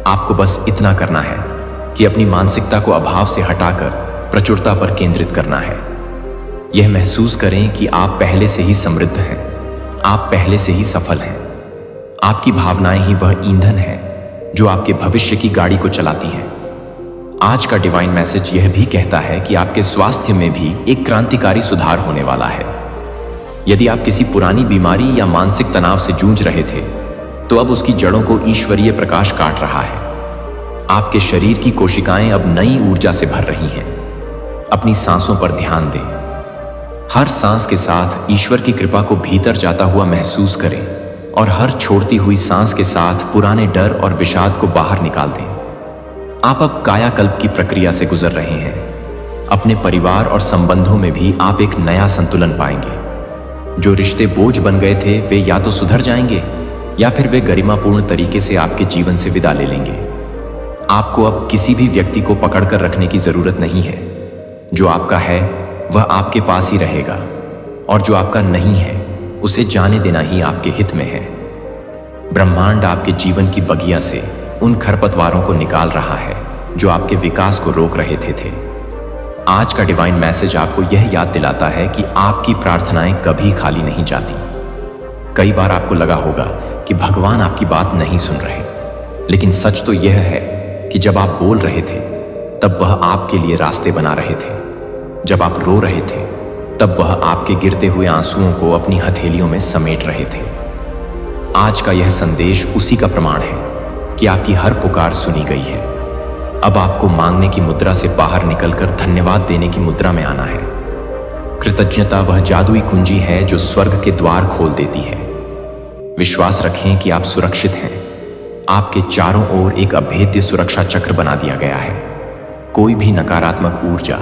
आपको बस इतना करना है कि अपनी मानसिकता को अभाव से हटाकर प्रचुरता पर केंद्रित करना है। यह महसूस करें कि आप पहले से ही समृद्ध हैं, आप पहले से ही सफल हैं। आपकी भावनाएं ही वह ईंधन है जो आपके भविष्य की गाड़ी को चलाती हैं। आज का डिवाइन मैसेज यह भी कहता है कि आपके स्वास्थ्य में भी एक क्रांतिकारी सुधार होने वाला है। यदि आप किसी पुरानी बीमारी या मानसिक तनाव से जूझ रहे थे, तो अब उसकी जड़ों को ईश्वरीय प्रकाश काट रहा है। आपके शरीर की कोशिकाएं अब नई ऊर्जा से भर रही हैं। अपनी सांसों पर ध्यान दें। हर सांस के साथ ईश्वर की कृपा को भीतर जाता हुआ महसूस करें और हर छोड़ती हुई सांस के साथ पुराने डर और विषाद को बाहर निकाल दें। आप अब कायाकल्प की प्रक्रिया से गुजर रहे हैं। अपने परिवार और संबंधों में भी आप एक नया संतुलन पाएंगे। जो रिश्ते बोझ बन गए थे, वे या तो सुधर जाएंगे या फिर वे गरिमापूर्ण तरीके से आपके जीवन से विदा ले लेंगे। आपको अब किसी भी व्यक्ति को पकड़कर रखने की जरूरत नहीं है। जो आपका है वह आपके पास ही रहेगा और जो आपका नहीं है उसे जाने देना ही आपके हित में है। ब्रह्मांड आपके जीवन की बगिया से उन खरपतवारों को निकाल रहा है जो आपके विकास को रोक रहे थे। आज का डिवाइन मैसेज आपको यह याद दिलाता है कि आपकी प्रार्थनाएं कभी खाली नहीं जाती। कई बार आपको लगा होगा कि भगवान आपकी बात नहीं सुन रहे, लेकिन सच तो यह है कि जब आप बोल रहे थे तब वह आपके लिए रास्ते बना रहे थे। जब आप रो रहे थे तब वह आपके गिरते हुए आंसुओं को अपनी हथेलियों में समेट रहे थे। आज का यह संदेश उसी का प्रमाण है कि आपकी हर पुकार सुनी गई है। अब आपको मांगने की मुद्रा से बाहर निकलकर धन्यवाद देने की मुद्रा में आना है। कृतज्ञता वह जादुई कुंजी है जो स्वर्ग के द्वार खोल देती है। विश्वास रखें कि आप सुरक्षित हैं। आपके चारों ओर एक अभेद्य सुरक्षा चक्र बना दिया गया है। कोई भी नकारात्मक ऊर्जा,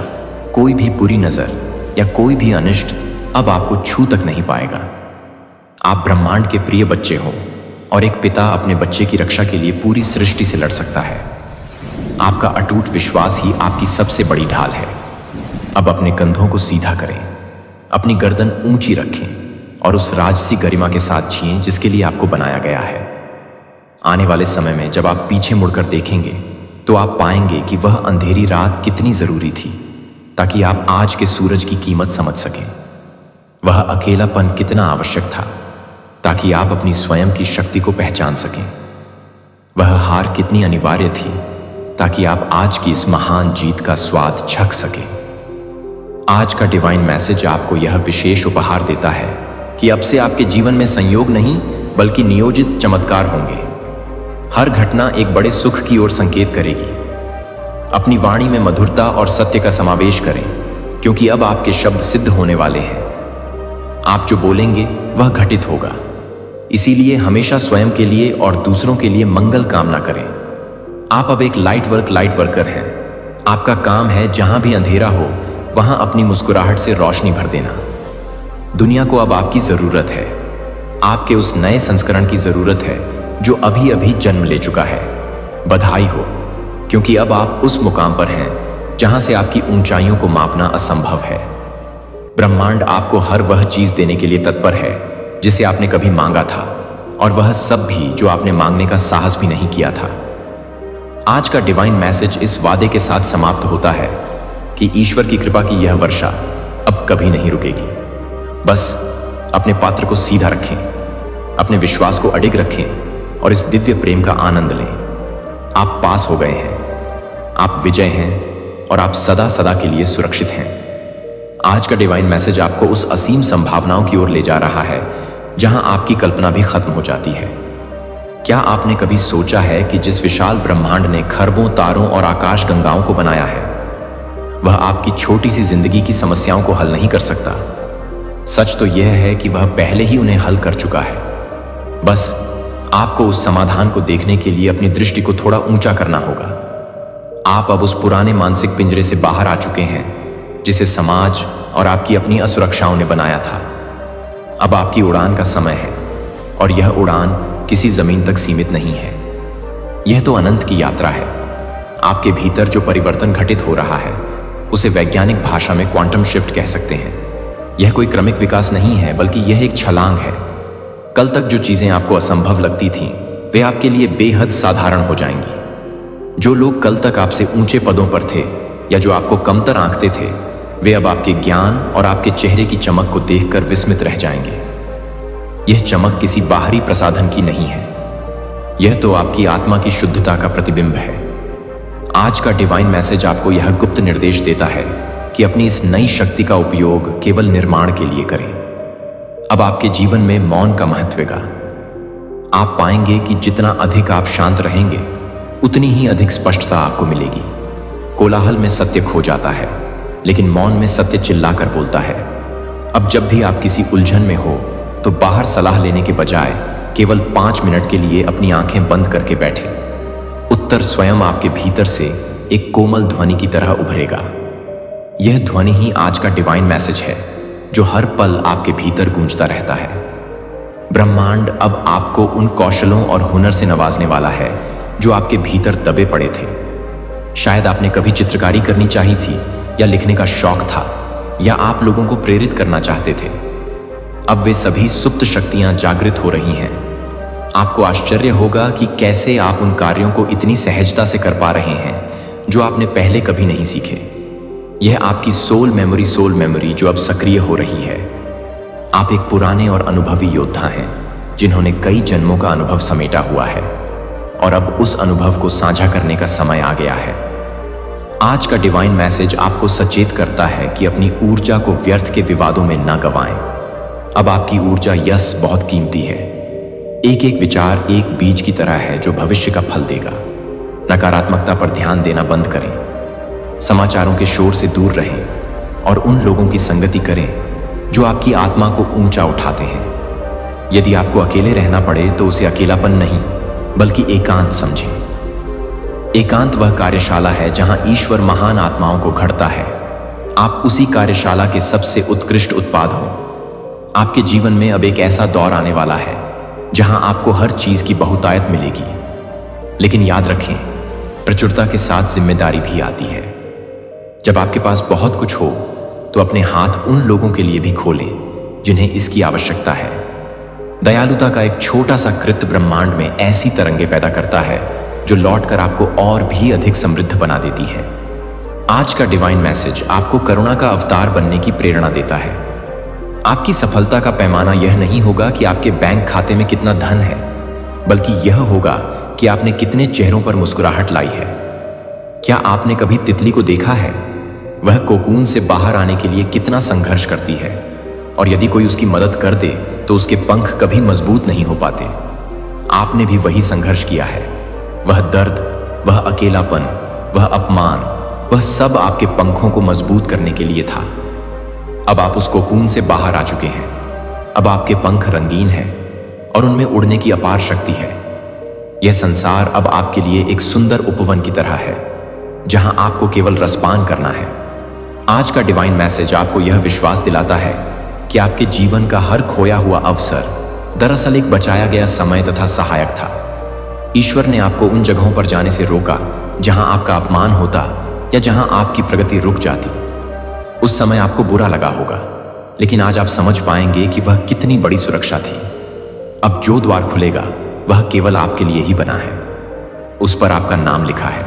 कोई भी बुरी नजर या कोई भी अनिष्ट अब आपको छू तक नहीं पाएगा। आप ब्रह्मांड के प्रिय बच्चे हो और एक पिता अपने बच्चे की रक्षा के लिए पूरी सृष्टि से लड़ सकता है। आपका अटूट विश्वास ही आपकी सबसे बड़ी ढाल है। अब अपने कंधों को सीधा करें, अपनी गर्दन ऊंची रखें और उस राजसी गरिमा के साथ जिएं जिसके लिए आपको बनाया गया है। आने वाले समय में जब आप पीछे मुड़कर देखेंगे तो आप पाएंगे कि वह अंधेरी रात कितनी जरूरी थी ताकि आप आज के सूरज की कीमत समझ सकें। वह अकेलापन कितना आवश्यक था ताकि आप अपनी स्वयं की शक्ति को पहचान सकें। वह हार कितनी अनिवार्य थी ताकि आप आज की इस महान जीत का स्वाद चख सकें। आज का डिवाइन मैसेज आपको यह विशेष उपहार देता है कि अब से आपके जीवन में संयोग नहीं बल्कि नियोजित चमत्कार होंगे। हर घटना एक बड़े सुख की ओर संकेत करेगी। अपनी वाणी में मधुरता और सत्य का समावेश करें क्योंकि अब आपके शब्द सिद्ध होने वाले हैं। आप जो बोलेंगे वह घटित होगा। इसीलिए हमेशा स्वयं के लिए और दूसरों के लिए मंगल कामना करें। आप अब एक लाइट वर्कर हैं। आपका काम है जहां भी अंधेरा हो वहां अपनी मुस्कुराहट से रोशनी भर देना। दुनिया को अब आपकी जरूरत है। आपके उस नए संस्करण की जरूरत है जो अभी अभी जन्म ले चुका है। बधाई हो, क्योंकि अब आप उस मुकाम पर हैं जहां से आपकी ऊंचाइयों को मापना असंभव है। ब्रह्मांड आपको हर वह चीज देने के लिए तत्पर है जिसे आपने कभी मांगा था, और वह सब भी जो आपने मांगने का साहस भी नहीं किया था। आज का डिवाइन मैसेज इस वादे के साथ समाप्त होता है कि ईश्वर की कृपा की यह वर्षा अब कभी नहीं रुकेगी। बस अपने पात्र को सीधा रखें, अपने विश्वास को अडिग रखें और इस दिव्य प्रेम का आनंद लें। आप पास हो गए हैं, आप विजय हैं और आप सदा सदा के लिए सुरक्षित हैं। आज का डिवाइन मैसेज आपको उस असीम संभावनाओं की ओर ले जा रहा है जहां आपकी कल्पना भी खत्म हो जाती है। क्या आपने कभी सोचा है कि जिस विशाल ब्रह्मांड ने खरबों तारों और आकाश गंगाओं को बनाया है वह आपकी छोटी सी जिंदगी की समस्याओं को हल नहीं कर सकता? सच तो यह है कि वह पहले ही उन्हें हल कर चुका है। बस आपको उस समाधान को देखने के लिए अपनी दृष्टि को थोड़ा ऊंचा करना होगा। आप अब उस पुराने मानसिक पिंजरे से बाहर आ चुके हैं जिसे समाज और आपकी अपनी असुरक्षाओं ने बनाया था। अब आपकी उड़ान का समय है और यह उड़ान किसी जमीन तक सीमित नहीं है। यह तो अनंत की यात्रा है। आपके भीतर जो परिवर्तन घटित हो रहा है उसे वैज्ञानिक भाषा में क्वांटम शिफ्ट कह सकते हैं। यह कोई क्रमिक विकास नहीं है बल्कि यह एक छलांग है। कल तक जो चीजें आपको असंभव लगती थीं वे आपके लिए बेहद साधारण हो जाएंगी। जो लोग कल तक आपसे ऊंचे पदों पर थे या जो आपको कमतर आंकते थे वे अब आपके ज्ञान और आपके चेहरे की चमक को देखकर विस्मित रह जाएंगे। यह चमक किसी बाहरी प्रसाधन की नहीं है, यह तो आपकी आत्मा की शुद्धता का प्रतिबिंब है। आज का डिवाइन मैसेज आपको यह गुप्त निर्देश देता है कि अपनी इस नई शक्ति का उपयोग केवल निर्माण के लिए करें। अब आपके जीवन में मौन का महत्व का। आप पाएंगे कि जितना अधिक आप शांत रहेंगे उतनी ही अधिक स्पष्टता आपको मिलेगी। कोलाहल में सत्य खो जाता है लेकिन मौन में सत्य चिल्लाकर बोलता है। अब जब भी आप किसी उलझन में हो तो बाहर सलाह लेने के बजाय केवल 5 मिनट के लिए अपनी आंखें बंद करके बैठें। उत्तर स्वयं आपके भीतर से एक कोमल ध्वनि की तरह उभरेगा। यह ध्वनि ही आज का डिवाइन मैसेज है जो हर पल आपके भीतर गूंजता रहता है। ब्रह्मांड अब आपको उन कौशलों और हुनर से नवाजने वाला है जो आपके भीतर दबे पड़े थे। शायद आपने कभी चित्रकारी करनी चाहिए थी या लिखने का शौक था या आप लोगों को प्रेरित करना चाहते थे। अब वे सभी सुप्त शक्तियां जागृत हो रही हैं। आपको आश्चर्य होगा कि कैसे आप उन कार्यों को इतनी सहजता से कर पा रहे हैं जो आपने पहले कभी नहीं सीखे। यह आपकी सोल मेमोरी जो अब सक्रिय हो रही है। आप एक पुराने और अनुभवी योद्धा हैं जिन्होंने कई जन्मों का अनुभव समेटा हुआ है और अब उस अनुभव को साझा करने का समय आ गया है। आज का डिवाइन मैसेज आपको सचेत करता है कि अपनी ऊर्जा को व्यर्थ के विवादों में न गंवाएं। अब आपकी ऊर्जा यस बहुत कीमती है। एक एक विचार एक बीज की तरह है जो भविष्य का फल देगा। नकारात्मकता पर ध्यान देना बंद करें, समाचारों के शोर से दूर रहें और उन लोगों की संगति करें जो आपकी आत्मा को ऊंचा उठाते हैं। यदि आपको अकेले रहना पड़े तो उसे अकेलापन नहीं बल्कि एकांत समझें। एकांत वह कार्यशाला है जहां ईश्वर महान आत्माओं को घड़ता है। आप उसी कार्यशाला के सबसे उत्कृष्ट उत्पाद हो। आपके जीवन में अब एक ऐसा दौर आने वाला है जहां आपको हर चीज की बहुतायत मिलेगी। लेकिन याद रखें, प्रचुरता के साथ जिम्मेदारी भी आती है। जब आपके पास बहुत कुछ हो तो अपने हाथ उन लोगों के लिए भी खोलें जिन्हें इसकी आवश्यकता है। दयालुता का एक छोटा सा कृत्य ब्रह्मांड में ऐसी तरंगे पैदा करता है जो लौटकर आपको और भी अधिक समृद्ध बना देती है। आज का डिवाइन मैसेज आपको करुणा का अवतार बनने की प्रेरणा देता है। आपकी सफलता का पैमाना यह नहीं होगा कि आपके बैंक खाते में कितना धन है, बल्कि यह होगा कि आपने कितने चेहरों पर मुस्कुराहट लाई है। क्या आपने कभी तितली को देखा है? वह कोकून से बाहर आने के लिए कितना संघर्ष करती है, और यदि कोई उसकी मदद कर दे तो उसके पंख कभी मजबूत नहीं हो पाते। आपने भी वही संघर्ष किया है। वह दर्द, वह अकेलापन, वह अपमान, वह सब आपके पंखों को मजबूत करने के लिए था। अब आप उस कोकून से बाहर आ चुके हैं। अब आपके पंख रंगीन हैं और उनमें उड़ने की अपार शक्ति है। यह संसार अब आपके लिए एक सुंदर उपवन की तरह है, जहां आपको केवल रसपान करना है। आज का डिवाइन मैसेज आपको यह विश्वास दिलाता है कि आपके जीवन का हर खोया हुआ अवसर दरअसल एक बचाया गया समय तथा सहायक था। ईश्वर ने आपको उन जगहों पर जाने से रोका जहां आपका अपमान होता या जहां आपकी प्रगति रुक जाती। उस समय आपको बुरा लगा होगा, लेकिन आज आप समझ पाएंगे कि वह कितनी बड़ी सुरक्षा थी। अब जो द्वार खुलेगा वह केवल आपके लिए ही बना है। उस पर आपका नाम लिखा है।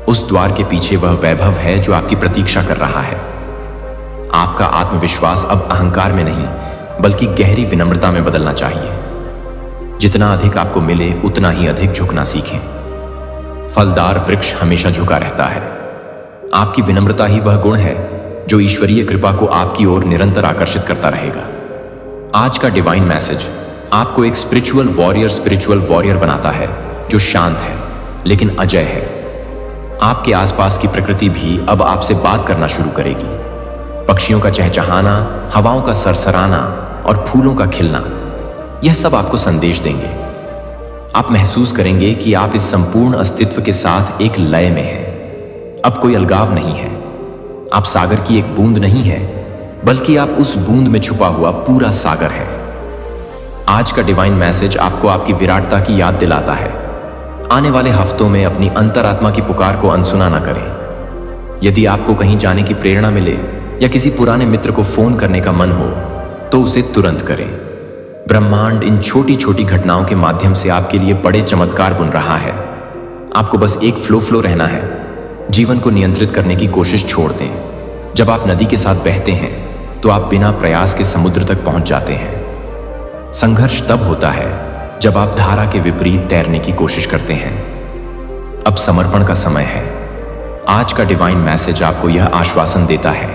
उस द्वार के पीछे वह वैभव है जो आपकी प्रतीक्षा कर रहा है। आपका आत्मविश्वास अब अहंकार में नहीं, बल्कि गहरी विनम्रता में बदलना चाहिए। जितना अधिक आपको मिले उतना ही अधिक झुकना सीखें। फलदार वृक्ष हमेशा झुका रहता है। आपकी विनम्रता ही वह गुण है जो ईश्वरीय कृपा को आपकी ओर निरंतर आकर्षित करता रहेगा। आज का डिवाइन मैसेज आपको एक स्पिरिचुअल वॉरियर बनाता है जो शांत है लेकिन अजय है। आपके आसपास की प्रकृति भी अब आपसे बात करना शुरू करेगी। पक्षियों का चहचहाना, हवाओं का सरसराना और फूलों का खिलना, यह सब आपको संदेश देंगे। आप महसूस करेंगे कि आप इस संपूर्ण अस्तित्व के साथ एक लय में हैं। अब कोई अलगाव नहीं है। आप सागर की एक बूंद नहीं है, बल्कि आप उस बूंद में छुपा हुआ पूरा सागर है। आज का डिवाइन मैसेज आपको आपकी विराटता की याद दिलाता है। आने वाले हफ्तों में अपनी अंतरात्मा की पुकार को अनसुना न करें। यदि आपको कहीं जाने की प्रेरणा मिले या किसी पुराने मित्र को फोन करने का मन हो तो उसे तुरंत करें। ब्रह्मांड इन छोटी छोटी घटनाओं के माध्यम से आपके लिए बड़े चमत्कार बुन रहा है। आपको बस एक फ्लो रहना है। जीवन को नियंत्रित करने की कोशिश छोड़ दें। जब आप नदी के साथ बहते हैं तो आप बिना प्रयास के समुद्र तक पहुंच जाते हैं। संघर्ष तब होता है जब आप धारा के विपरीत तैरने की कोशिश करते हैं। अब समर्पण का समय है। आज का डिवाइन मैसेज आपको यह आश्वासन देता है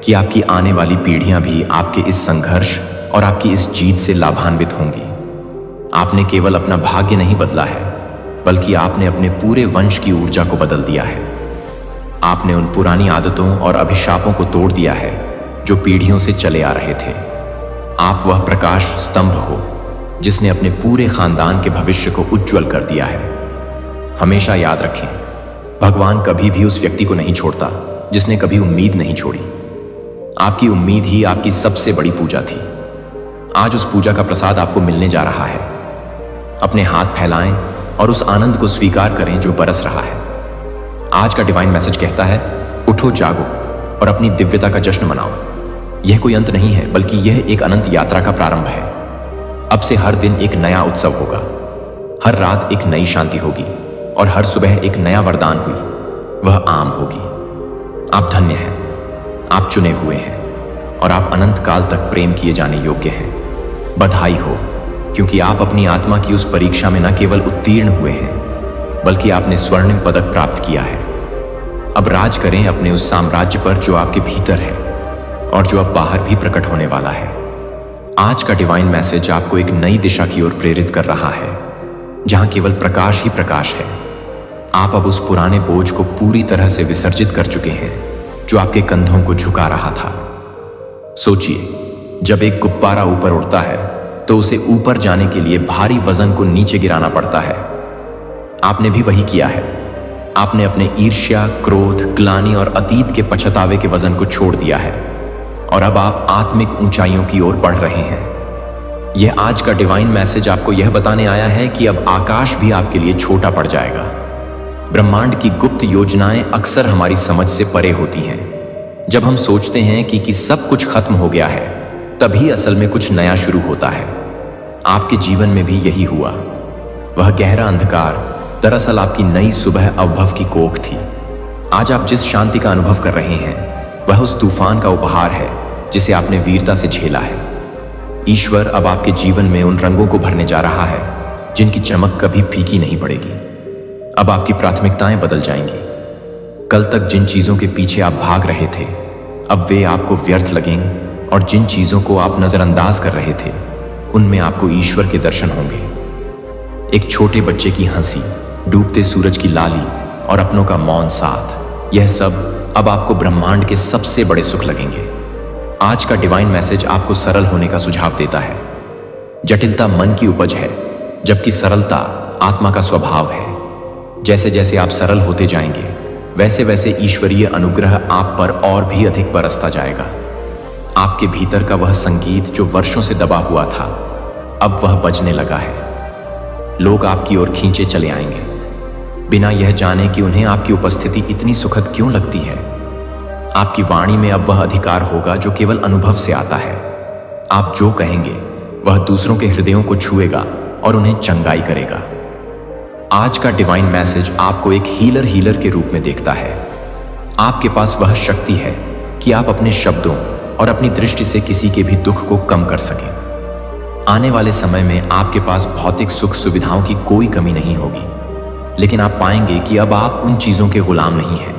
कि आपकी आने वाली पीढ़ियां भी आपके इस संघर्ष और आपकी इस जीत से लाभान्वित होंगी। आपने केवल अपना भाग्य नहीं बदला है, बल्कि आपने अपने पूरे वंश की ऊर्जा को बदल दिया है। आपने उन पुरानी आदतों और अभिशापों को तोड़ दिया है जो पीढ़ियों से चले आ रहे थे। आप वह प्रकाश स्तंभ हो जिसने अपने पूरे खानदान के भविष्य को उज्जवल कर दिया है। हमेशा याद रखें, भगवान कभी भी उस व्यक्ति को नहीं छोड़ता जिसने कभी उम्मीद नहीं छोड़ी। आपकी उम्मीद ही आपकी सबसे बड़ी पूजा थी। आज उस पूजा का प्रसाद आपको मिलने जा रहा है। अपने हाथ फैलाएं और उस आनंद को स्वीकार करें जो बरस रहा है। आज का डिवाइन मैसेज कहता है, उठो, जागो और अपनी दिव्यता का जश्न मनाओ। यह कोई अंत नहीं है, बल्कि यह एक अनंत यात्रा का प्रारंभ है। अब से हर दिन एक नया उत्सव होगा, हर रात एक नई शांति होगी और हर सुबह एक नया वरदान हुई वह आम होगी। आप धन्य हैं, आप चुने हुए हैं और आप अनंत काल तक प्रेम किए जाने योग्य हैं। बधाई हो, क्योंकि आप अपनी आत्मा की उस परीक्षा में न केवल उत्तीर्ण हुए हैं, बल्कि आपने स्वर्णिम पदक प्राप्त किया है। अब राज करें अपने उस साम्राज्य पर जो आपके भीतर है और जो अब बाहर भी प्रकट होने वाला है। आज का डिवाइन मैसेज आपको एक नई दिशा की ओर प्रेरित कर रहा है, जहां केवल प्रकाश ही प्रकाश है। आप अब उस पुराने बोझ को पूरी तरह से विसर्जित कर चुके हैं जो आपके कंधों को झुका रहा था। सोचिए, जब एक गुब्बारा ऊपर उड़ता है तो उसे ऊपर जाने के लिए भारी वजन को नीचे गिराना पड़ता है। आपने भी वही किया है। आपने अपने ईर्ष्या, क्रोध, ग्लानि और अतीत के पछतावे के वजन को छोड़ दिया है और अब आप आत्मिक ऊंचाइयों की ओर बढ़ रहे हैं। यह आज का डिवाइन मैसेज आपको यह बताने आया है कि अब आकाश भी आपके लिए छोटा पड़ जाएगा। ब्रह्मांड की गुप्त योजनाएं अक्सर हमारी समझ से परे होती हैं। जब हम सोचते हैं कि सब कुछ खत्म हो गया है, तभी असल में कुछ नया शुरू होता है। आपके जीवन में भी यही हुआ। वह गहरा अंधकार दरअसल आपकी नई सुबह अवभव की कोख थी। आज आप जिस शांति का अनुभव कर रहे हैं, वह उस तूफान का उपहार है जिसे आपने वीरता से झेला है। ईश्वर अब आपके जीवन में उन रंगों को भरने जा रहा है जिनकी चमक कभी फीकी नहीं पड़ेगी। अब आपकी प्राथमिकताएं बदल जाएंगी। कल तक जिन चीजों के पीछे आप भाग रहे थे, अब वे आपको व्यर्थ लगेंगे, और जिन चीजों को आप नजरअंदाज कर रहे थे, उनमें आपको ईश्वर के दर्शन होंगे। एक छोटे बच्चे की हंसी, डूबते सूरज की लाली और अपनों का मौन साथ, यह सब अब आपको ब्रह्मांड के सबसे बड़े सुख लगेंगे। आज का डिवाइन मैसेज आपको सरल होने का सुझाव देता है। जटिलता मन की उपज है, जबकि सरलता आत्मा का स्वभाव है। जैसे जैसे आप सरल होते जाएंगे, वैसे वैसे ईश्वरीय अनुग्रह आप पर और भी अधिक बरसता जाएगा। आपके भीतर का वह संगीत जो वर्षों से दबा हुआ था, अब वह बजने लगा है। लोग आपकी ओर खींचे चले आएंगे, बिना यह जाने कि उन्हें आपकी उपस्थिति इतनी सुखद क्यों लगती है। आपकी वाणी में अब वह अधिकार होगा जो केवल अनुभव से आता है। आप जो कहेंगे वह दूसरों के हृदयों को छुएगा और उन्हें चंगाई करेगा। आज का डिवाइन मैसेज आपको एक हीलर के रूप में देखता है। आपके पास वह शक्ति है कि आप अपने शब्दों और अपनी दृष्टि से किसी के भी दुख को कम कर सकें। आने वाले समय में आपके पास भौतिक सुख सुविधाओं की कोई कमी नहीं होगी, लेकिन आप पाएंगे कि अब आप उन चीजों के गुलाम नहीं हैं।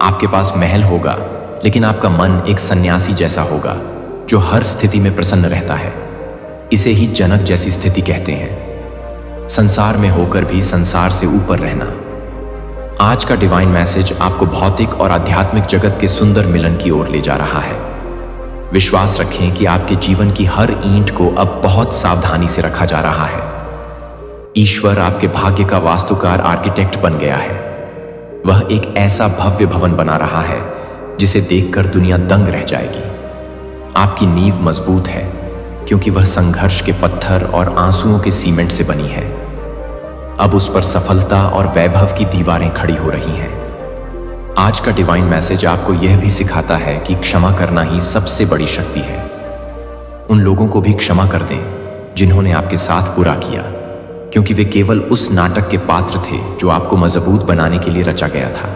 आपके पास महल होगा, लेकिन आपका मन एक सन्यासी जैसा होगा जो हर स्थिति में प्रसन्न रहता है। इसे ही जनक जैसी स्थिति कहते हैं, संसार में होकर भी संसार से ऊपर रहना। आज का डिवाइन मैसेज आपको भौतिक और आध्यात्मिक जगत के सुंदर मिलन की ओर ले जा रहा है। विश्वास रखें कि आपके जीवन की हर ईंट को अब बहुत सावधानी से रखा जा रहा है। ईश्वर आपके भाग्य का वास्तुकार आर्किटेक्ट बन गया है। वह एक ऐसा भव्य भवन बना रहा है जिसे देखकर दुनिया दंग रह जाएगी। आपकी नींव मजबूत है, क्योंकि वह संघर्ष के पत्थर और आंसुओं के सीमेंट से बनी है। अब उस पर सफलता और वैभव की दीवारें खड़ी हो रही हैं। आज का डिवाइन मैसेज आपको यह भी सिखाता है कि क्षमा करना ही सबसे बड़ी शक्ति है। उन लोगों को भी क्षमा कर दें जिन्होंने आपके साथ बुरा किया, क्योंकि वे केवल उस नाटक के पात्र थे जो आपको मजबूत बनाने के लिए रचा गया था।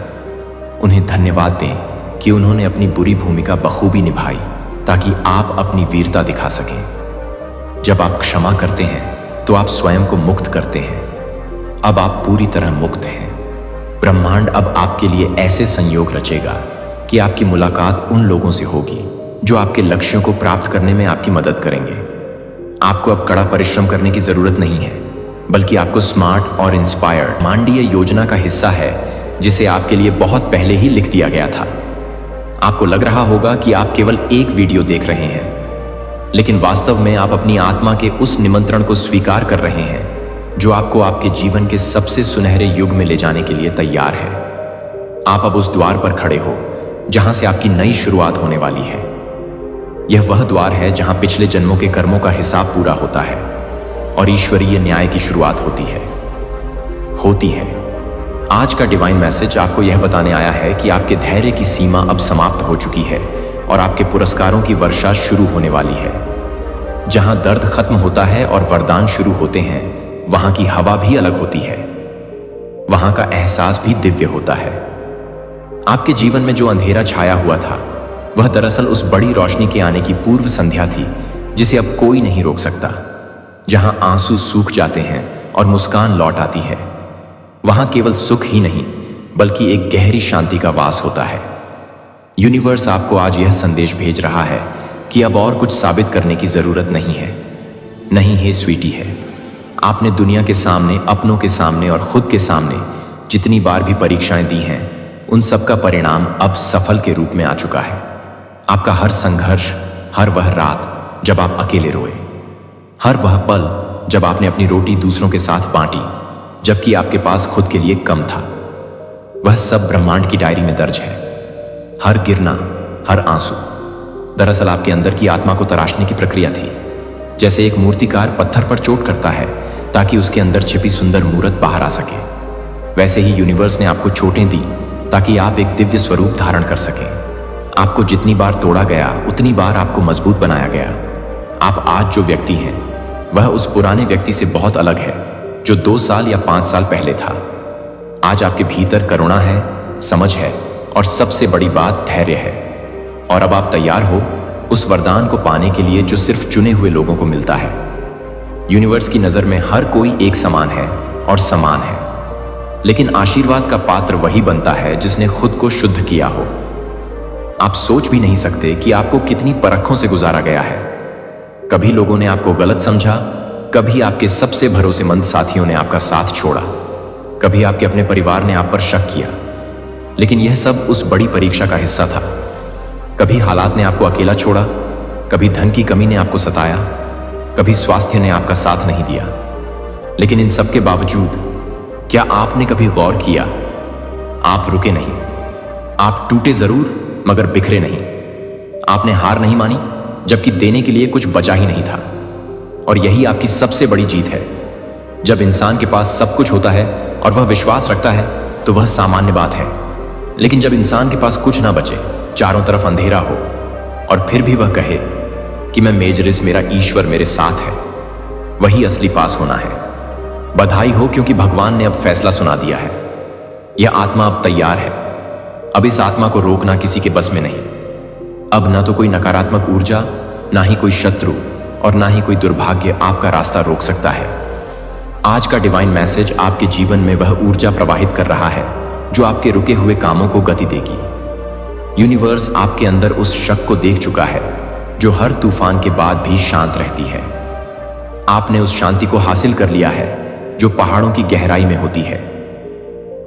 उन्हें धन्यवाद दें कि उन्होंने अपनी बुरी भूमिका बखूबी निभाई, ताकि आप अपनी वीरता दिखा सकें। जब आप क्षमा करते हैं तो आप स्वयं को मुक्त करते हैं। अब आप पूरी तरह मुक्त हैं। ब्रह्मांड अब आपके लिए ऐसे संयोग रचेगा कि आपकी मुलाकात उन लोगों से होगी जो आपके लक्ष्यों को प्राप्त करने में आपकी मदद करेंगे। आपको अब कड़ा परिश्रम करने की जरूरत नहीं है, बल्कि आपको स्मार्ट और इंस्पायर्ड मांडीय योजना का हिस्सा है, जिसे आपके लिए बहुत पहले ही लिख दिया गया था। आपको लग रहा होगा कि आप केवल एक वीडियो देख रहे हैं, लेकिन वास्तव में आप अपनी आत्मा के उस निमंत्रण को स्वीकार कर रहे हैं जो आपको आपके जीवन के सबसे सुनहरे युग में ले जाने के लिए तैयार है। आप अब उस द्वार पर खड़े हो जहां से आपकी नई शुरुआत होने वाली है। यह वह द्वार है जहां पिछले जन्मों के कर्मों का हिसाब पूरा होता है और ईश्वरीय न्याय की शुरुआत होती है। आज का डिवाइन मैसेज आपको यह बताने आया है कि आपके धैर्य की सीमा अब समाप्त हो चुकी है और आपके पुरस्कारों की वर्षा शुरू होने वाली है। जहां दर्द खत्म होता है और वरदान शुरू होते हैं, वहां की हवा भी अलग होती है। वहां का एहसास भी दिव्य होता है। आपके जीवन में जो अंधेरा छाया हुआ था, वह दरअसल उस बड़ी रोशनी के आने की पूर्व संध्या थी जिसे अब कोई नहीं रोक सकता। जहां आंसू सूख जाते हैं और मुस्कान लौट आती है, वहां केवल सुख ही नहीं बल्कि एक गहरी शांति का वास होता है। यूनिवर्स आपको आज यह संदेश भेज रहा है कि अब और कुछ साबित करने की जरूरत नहीं है। नहीं है स्वीटी है, आपने दुनिया के सामने, अपनों के सामने और खुद के सामने जितनी बार भी परीक्षाएं दी हैं, उन सब का परिणाम अब सफल के रूप में आ चुका है। आपका हर संघर्ष, हर वह रात जब आप अकेले रोए, हर वह पल जब आपने अपनी रोटी दूसरों के साथ बांटी जबकि आपके पास खुद के लिए कम था, वह सब ब्रह्मांड की डायरी में दर्ज है। हर गिरना, हर आंसू दरअसल आपके अंदर की आत्मा को तराशने की प्रक्रिया थी। जैसे एक मूर्तिकार पत्थर पर चोट करता है ताकि उसके अंदर छिपी सुंदर मूर्त बाहर आ सके। वैसे ही यूनिवर्स ने आपको चोटें दी ताकि आप एक दिव्य स्वरूप धारण कर सकें। आपको जितनी बार तोड़ा गया उतनी बार आपको मजबूत बनाया गया। आप आज जो व्यक्ति हैं वह उस पुराने व्यक्ति से बहुत अलग है जो 2 साल या 5 साल पहले था। आज आपके भीतर करुणा है, समझ है और सबसे बड़ी बात धैर्य है। और अब आप तैयार हो उस वरदान को पाने के लिए जो सिर्फ चुने हुए लोगों को मिलता है। यूनिवर्स की नजर में हर कोई एक समान है और समान है, लेकिन आशीर्वाद का पात्र वही बनता है जिसने खुद को शुद्ध किया हो। आप सोच भी नहीं सकते कि आपको कितनी परखों से गुजारा गया है। कभी लोगों ने आपको गलत समझा, कभी आपके सबसे भरोसेमंद साथियों ने आपका साथ छोड़ा, कभी आपके अपने परिवार ने आप पर शक किया, लेकिन यह सब उस बड़ी परीक्षा का हिस्सा था। कभी हालात ने आपको अकेला छोड़ा, कभी धन की कमी ने आपको सताया, कभी स्वास्थ्य ने आपका साथ नहीं दिया, लेकिन इन सब के बावजूद क्या आपने कभी गौर किया? आप रुके नहीं, आप टूटे जरूर मगर बिखरे नहीं। आपने हार नहीं मानी जबकि देने के लिए कुछ बचा ही नहीं था। और यही आपकी सबसे बड़ी जीत है। जब इंसान के पास सब कुछ होता है और वह विश्वास रखता है तो वह सामान्य बात है, लेकिन जब इंसान के पास कुछ ना बचे, चारों तरफ अंधेरा हो और फिर भी वह कहे कि मैं मेजरिस, मेरा ईश्वर मेरे साथ है, वही असली पास होना है। बधाई हो, क्योंकि भगवान ने अब फैसला सुना दिया है। यह आत्मा अब तैयार है। अब इस आत्मा को रोकना किसी के बस में नहीं। अब ना तो कोई नकारात्मक ऊर्जा, ना ही कोई शत्रु और ना ही कोई दुर्भाग्य आपका रास्ता रोक सकता है। आज का डिवाइन मैसेज आपके जीवन में वह ऊर्जा प्रवाहित कर रहा है जो आपके रुके हुए कामों को गति देगी। यूनिवर्स आपके अंदर उस शक को देख चुका है जो हर तूफान के बाद भी शांत रहती है। आपने उस शांति को हासिल कर लिया है जो पहाड़ों की गहराई में होती है।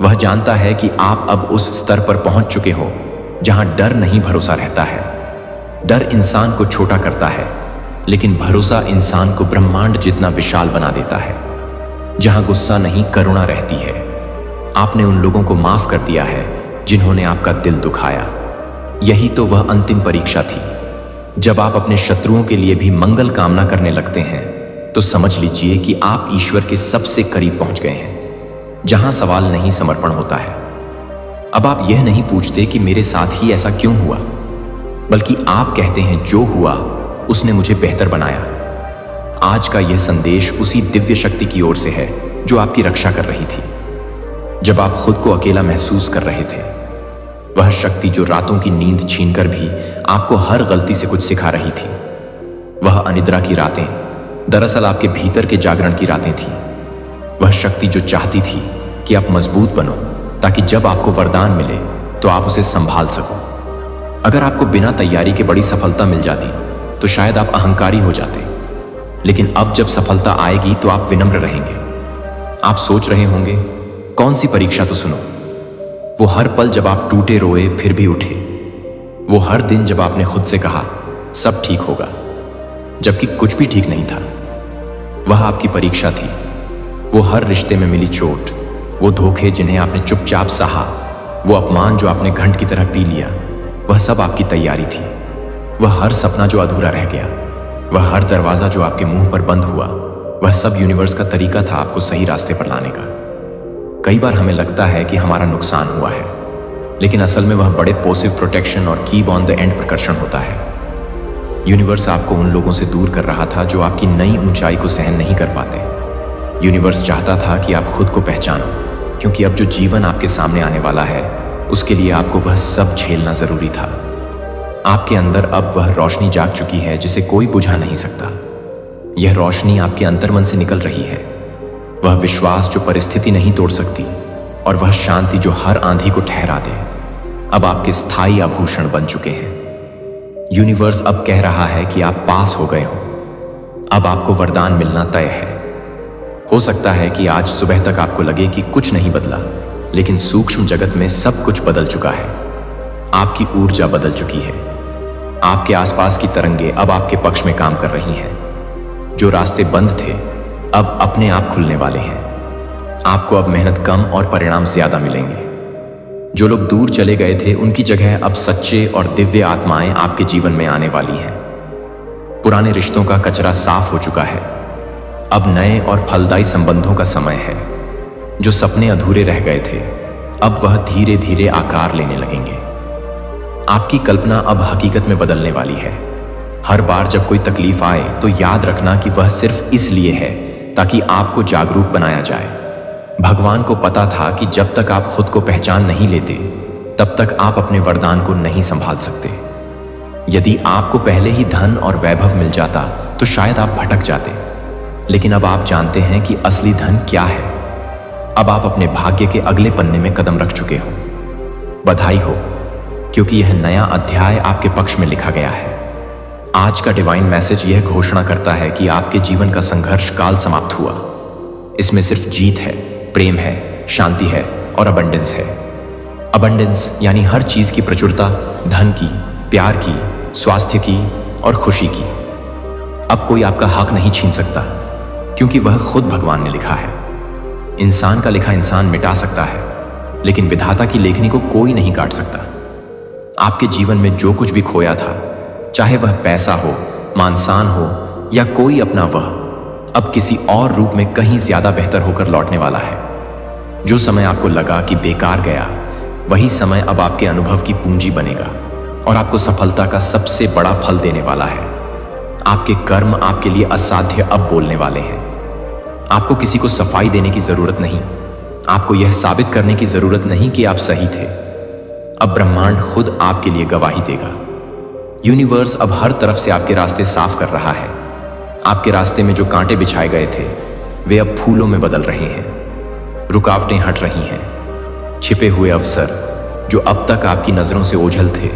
वह जानता है कि आप अब उस स्तर पर पहुंच चुके हो जहां डर नहीं, भरोसा रहता है। डर इंसान को छोटा करता है, लेकिन भरोसा इंसान को ब्रह्मांड जितना विशाल बना देता है। जहां गुस्सा नहीं, करुणा रहती है। आपने उन लोगों को माफ कर दिया है जिन्होंने आपका दिल दुखाया। यही तो वह अंतिम परीक्षा थी। जब आप अपने शत्रुओं के लिए भी मंगल कामना करने लगते हैं तो समझ लीजिए कि आप ईश्वर के सबसे करीब पहुंच गए हैं, जहां सवाल नहीं, समर्पण होता है। अब आप यह नहीं पूछते कि मेरे साथ ही ऐसा क्यों हुआ, बल्कि आप कहते हैं जो हुआ उसने मुझे बेहतर बनाया। आज का यह संदेश उसी दिव्य शक्ति की ओर से है जो आपकी रक्षा कर रही थी जब आप खुद को अकेला महसूस कर रहे थे। वह शक्ति जो रातों की नींद छीनकर भी आपको हर गलती से कुछ सिखा रही थी। वह अनिद्रा की रातें दरअसल आपके भीतर के जागरण की रातें थीं। वह शक्ति जो चाहती थी कि आप मजबूत बनो ताकि जब आपको वरदान मिले तो आप उसे संभाल सको। अगर आपको बिना तैयारी के बड़ी सफलता मिल जाती तो शायद आप अहंकारी हो जाते, लेकिन अब जब सफलता आएगी तो आप विनम्र रहेंगे। आप सोच रहे होंगे कौन सी परीक्षा, तो सुनो। वो हर पल जब आप टूटे रोए फिर भी उठे। वो हर दिन जब आपने खुद से कहा सब ठीक होगा, जबकि कुछ भी ठीक नहीं था। वह आपकी परीक्षा थी। वो हर रिश्ते में मिली चोट, वो धोखे जिन्हें आपने चुपचाप सहा, वो अपमान जो आपने घंट की तरह पी लिया, वह सब आपकी तैयारी थी। वह हर सपना जो अधूरा रह गया, वह हर दरवाजा जो आपके मुंह पर बंद हुआ, वह सब यूनिवर्स का तरीका था आपको सही रास्ते पर लाने का। कई बार हमें लगता है कि हमारा नुकसान हुआ है, लेकिन असल में वह बड़े पोसिव प्रोटेक्शन और कीप ऑन द एंड प्रकर्षण होता है। यूनिवर्स आपको उन लोगों से दूर कर रहा था जो आपकी नई ऊंचाई को सहन नहीं कर पाते। यूनिवर्स चाहता था कि आप खुद को पहचानो, क्योंकि अब जो जीवन आपके सामने आने वाला है उसके लिए आपको वह सब झेलना जरूरी था। आपके अंदर अब वह रोशनी जाग चुकी है जिसे कोई बुझा नहीं सकता। यह रोशनी आपके अंतर्मन से निकल रही है। वह विश्वास जो परिस्थिति नहीं तोड़ सकती, और वह शांति जो हर आंधी को ठहरा दे, अब आपके स्थायी आभूषण बन चुके हैं। यूनिवर्स अब कह रहा है कि आप पास हो गए हो। अब आपको वरदान मिलना तय है। हो सकता है कि आज सुबह तक आपको लगे कि कुछ नहीं बदला, लेकिन सूक्ष्म जगत में सब कुछ बदल चुका है। आपकी ऊर्जा बदल चुकी है। आपके आसपास की तरंगे अब आपके पक्ष में काम कर रही हैं। जो रास्ते बंद थे अब अपने आप खुलने वाले हैं। आपको अब मेहनत कम और परिणाम ज्यादा मिलेंगे। जो लोग दूर चले गए थे उनकी जगह अब सच्चे और दिव्य आत्माएं आपके जीवन में आने वाली हैं। पुराने रिश्तों का कचरा साफ हो चुका है। अब नए और फलदायी संबंधों का समय है। जो सपने अधूरे रह गए थे अब वह धीरे धीरे आकार लेने लगेंगे। आपकी कल्पना अब हकीकत में बदलने वाली है। हर बार जब कोई तकलीफ आए तो याद रखना कि वह सिर्फ इसलिए है ताकि आपको जागरूक बनाया जाए। भगवान को पता था कि जब तक आप खुद को पहचान नहीं लेते तब तक आप अपने वरदान को नहीं संभाल सकते। यदि आपको पहले ही धन और वैभव मिल जाता तो शायद आप भटक जाते, लेकिन अब आप जानते हैं कि असली धन क्या है। अब आप अपने भाग्य के अगले पन्ने में कदम रख चुके हो। बधाई हो, क्योंकि यह नया अध्याय आपके पक्ष में लिखा गया है। आज का डिवाइन मैसेज यह घोषणा करता है कि आपके जीवन का संघर्ष काल समाप्त हुआ। इसमें सिर्फ जीत है, प्रेम है, शांति है और अबंडेंस है। अबंडेंस यानी हर चीज की प्रचुरता, धन की, प्यार की, स्वास्थ्य की और खुशी की। अब कोई आपका हक नहीं छीन सकता, क्योंकि वह खुद भगवान ने लिखा है। इंसान का लिखा इंसान मिटा सकता है, लेकिन विधाता की लेखनी को कोई नहीं काट सकता। आपके जीवन में जो कुछ भी खोया था, चाहे वह पैसा हो, मान-सम्मान हो या कोई अपना वह, अब किसी और रूप में कहीं ज्यादा बेहतर होकर लौटने वाला है। जो समय आपको लगा कि बेकार गया, वही समय अब आपके अनुभव की पूंजी बनेगा और आपको सफलता का सबसे बड़ा फल देने वाला है। आपके कर्म आपके लिए असाध्य अब बोलने वाले हैं। आपको किसी को सफाई देने की जरूरत नहीं, आपको यह साबित करने की जरूरत नहीं कि आप सही थे। अब ब्रह्मांड खुद आपके लिए गवाही देगा। यूनिवर्स अब हर तरफ से आपके रास्ते साफ कर रहा है। आपके रास्ते में जो कांटे बिछाए गए थे वे अब फूलों में बदल रहे हैं। रुकावटें हट रही हैं। छिपे हुए अवसर जो अब तक आपकी नजरों से ओझल थे,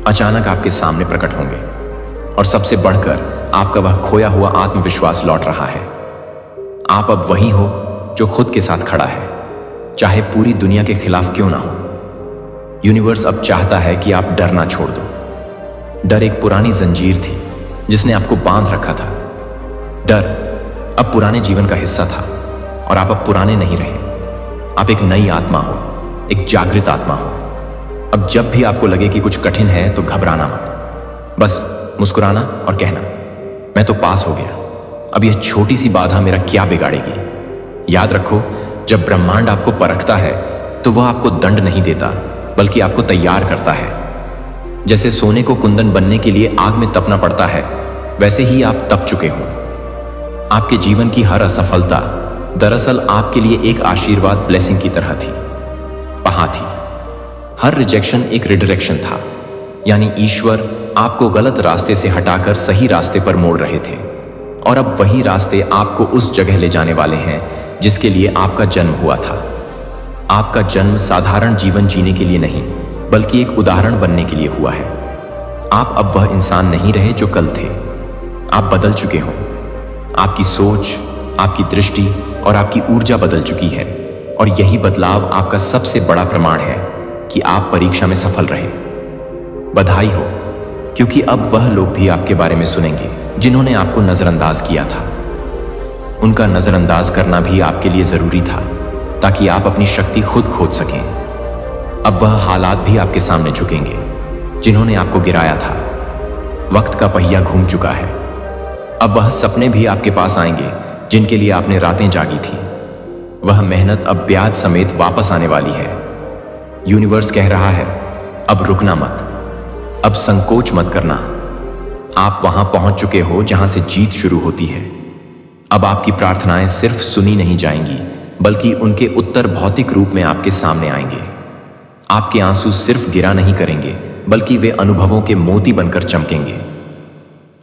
अचानक आपके सामने प्रकट होंगे। और सबसे बढ़कर आपका वह खोया हुआ आत्मविश्वास लौट रहा है। आप अब वही हो जो खुद के साथ खड़ा है, चाहे पूरी दुनिया के खिलाफ क्यों ना हो। यूनिवर्स अब चाहता है कि आप डरना छोड़ दो। डर एक पुरानी जंजीर थी जिसने आपको बांध रखा था। डर अब पुराने जीवन का हिस्सा था और आप अब पुराने नहीं रहे। आप एक नई आत्मा हो, एक जागृत आत्मा हो। अब जब भी आपको लगे कि कुछ कठिन है तो घबराना मत, बस मुस्कुराना और कहना, मैं तो पास हो गया, अब यह छोटी सी बाधा मेरा क्या बिगाड़ेगी। याद रखो, जब ब्रह्मांड आपको परखता है तो वह आपको दंड नहीं देता, बल्कि आपको तैयार करता है। जैसे सोने को कुंदन बनने के लिए आग में तपना पड़ता है, वैसे ही आप तप चुके हो। आपके जीवन की हर असफलता दरअसल आपके लिए एक आशीर्वाद, ब्लेसिंग की तरह थी, वहां थी। हर रिजेक्शन एक रिडायरेक्शन था, यानी ईश्वर आपको गलत रास्ते से हटाकर सही रास्ते पर मोड़ रहे थे। और अब वही रास्ते आपको उस जगह ले जाने वाले हैं जिसके लिए आपका जन्म हुआ था। आपका जन्म साधारण जीवन जीने के लिए नहीं, बल्कि एक उदाहरण बनने के लिए हुआ है। आप अब वह इंसान नहीं रहे जो कल थे। आप बदल चुके हो। आपकी सोच, आपकी दृष्टि और आपकी ऊर्जा बदल चुकी है। और यही बदलाव आपका सबसे बड़ा प्रमाण है कि आप परीक्षा में सफल रहे। बधाई हो, क्योंकि अब वह लोग भी आपके बारे में सुनेंगे जिन्होंने आपको नजरअंदाज किया था। उनका नजरअंदाज करना भी आपके लिए जरूरी था, ताकि आप अपनी शक्ति खुद खोज सकें। अब वह हालात भी आपके सामने झुकेंगे जिन्होंने आपको गिराया था। वक्त का पहिया घूम चुका है। अब वह सपने भी आपके पास आएंगे जिनके लिए आपने रातें जागी थी। वह मेहनत अब ब्याज समेत वापस आने वाली है। यूनिवर्स कह रहा है, अब रुकना मत, अब संकोच मत करना। आप वहां पहुंच चुके हो जहां से जीत शुरू होती है। अब आपकी प्रार्थनाएं सिर्फ सुनी नहीं जाएंगी, बल्कि उनके उत्तर भौतिक रूप में आपके सामने आएंगे। आपके आंसू सिर्फ गिरा नहीं करेंगे, बल्कि वे अनुभवों के मोती बनकर चमकेंगे।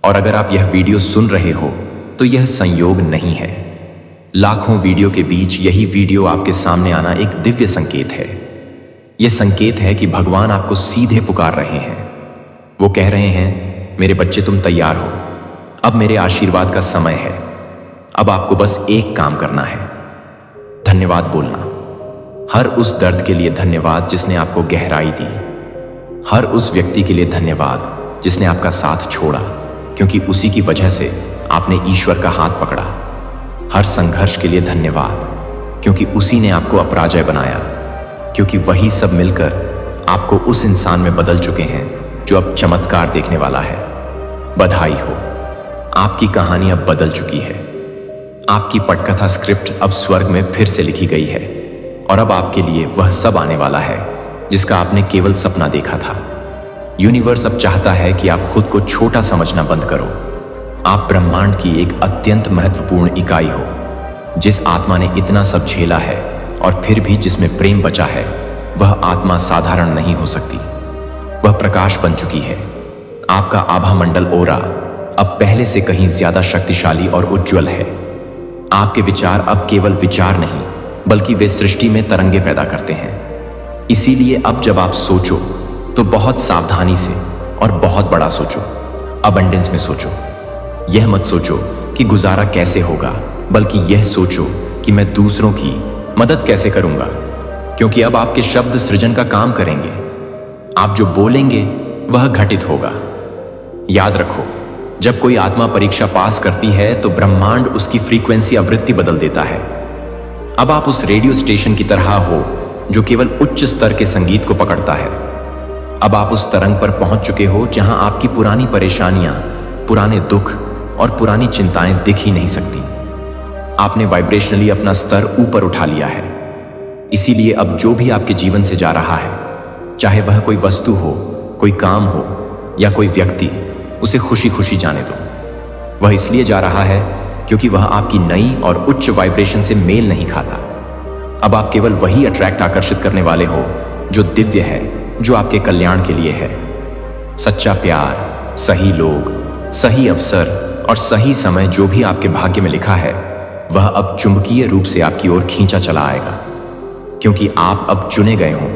और अगर आप यह वीडियो सुन रहे हो तो यह संयोग नहीं है। लाखों वीडियो के बीच यही वीडियो आपके सामने आना एक दिव्य संकेत है। यह संकेत है कि भगवान आपको सीधे पुकार रहे हैं। वो कह रहे हैं, मेरे बच्चे तुम तैयार हो, अब मेरे आशीर्वाद का समय है। अब आपको बस एक काम करना है, धन्यवाद बोलना। हर उस दर्द के लिए धन्यवाद जिसने आपको गहराई दी। हर उस व्यक्ति के लिए धन्यवाद जिसने आपका साथ छोड़ा, क्योंकि उसी की वजह से आपने ईश्वर का हाथ पकड़ा। हर संघर्ष के लिए धन्यवाद, क्योंकि उसी ने आपको अपराजय बनाया, क्योंकि वही सब मिलकर आपको उस इंसान में बदल चुके हैं जो अब चमत्कार देखने वाला है। बधाई हो, आपकी कहानी अब बदल चुकी है। आपकी पटकथा स्क्रिप्ट अब स्वर्ग में फिर से लिखी गई है और अब आपके लिए वह सब आने वाला है जिसका आपने केवल सपना देखा था। यूनिवर्स अब चाहता है कि आप खुद को छोटा समझना बंद करो। आप ब्रह्मांड की एक अत्यंत महत्वपूर्ण इकाई हो, जिस आत्मा ने इतना सब झेला है और फिर भी जिसमें प्रेम बचा है। वह आत्मा साधारण नहीं हो सकती, वह प्रकाश बन चुकी है। आपका आभा मंडल ओरा अब पहले से कहीं ज्यादा शक्तिशाली और उज्जवल है। आपके विचार अब केवल विचार नहीं, बल्कि वे सृष्टि में तरंगे पैदा करते हैं। इसीलिए अब जब आप सोचो तो बहुत सावधानी से और बहुत बड़ा सोचो, अबंडेंस में सोचो। यह मत सोचो कि गुजारा कैसे होगा, बल्कि यह सोचो कि मैं दूसरों की मदद कैसे करूंगा, क्योंकि अब आपके शब्द सृजन का काम करेंगे। आप जो बोलेंगे वह घटित होगा। याद रखो, जब कोई आत्मा परीक्षा पास करती है तो ब्रह्मांड उसकी फ्रीक्वेंसी आवृत्ति बदल देता है। अब आप उस रेडियो स्टेशन की तरह हो जो केवल उच्च स्तर के संगीत को पकड़ता है। अब आप उस तरंग पर पहुंच चुके हो जहां आपकी पुरानी परेशानियां, पुराने दुख और पुरानी चिंताएं दिख ही नहीं सकती। आपने वाइब्रेशनली अपना स्तर ऊपर उठा लिया है। इसीलिए अब जो भी आपके जीवन से जा रहा है, चाहे वह कोई वस्तु हो, कोई काम हो या कोई व्यक्ति, उसे खुशी खुशी जाने दो। वह इसलिए जा रहा है क्योंकि वह आपकी नई और उच्च वाइब्रेशन से मेल नहीं खाता। अब आप केवल वही अट्रैक्ट आकर्षित करने वाले हो जो दिव्य है, जो आपके कल्याण के लिए है। सच्चा प्यार, सही लोग, सही अवसर और सही समय जो भी आपके भाग्य में लिखा है, वह अब चुंबकीय रूप से आपकी ओर खींचा चला आएगा। क्योंकि आप अब चुने गए हो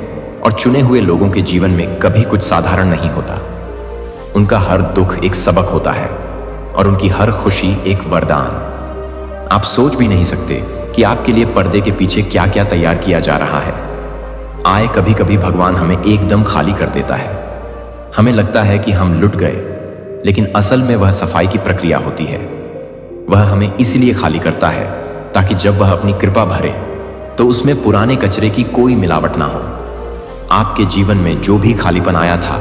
और चुने हुए लोगों के जीवन में कभी कुछ साधारण नहीं होता। उनका हर दुख एक सबक होता है और उनकी हर खुशी एक वरदान। आप सोच भी नहीं सकते कि आपके लिए पर्दे के पीछे क्या क्या तैयार किया जा रहा है। आए कभी कभी भगवान हमें एकदम खाली कर देता है। हमें लगता है कि हम लुट गए, लेकिन असल में वह सफाई की प्रक्रिया होती है। वह हमें इसलिए खाली करता है ताकि जब वह अपनी कृपा भरे तो उसमें पुराने कचरे की कोई मिलावट ना हो। आपके जीवन में जो भी खालीपन आया था,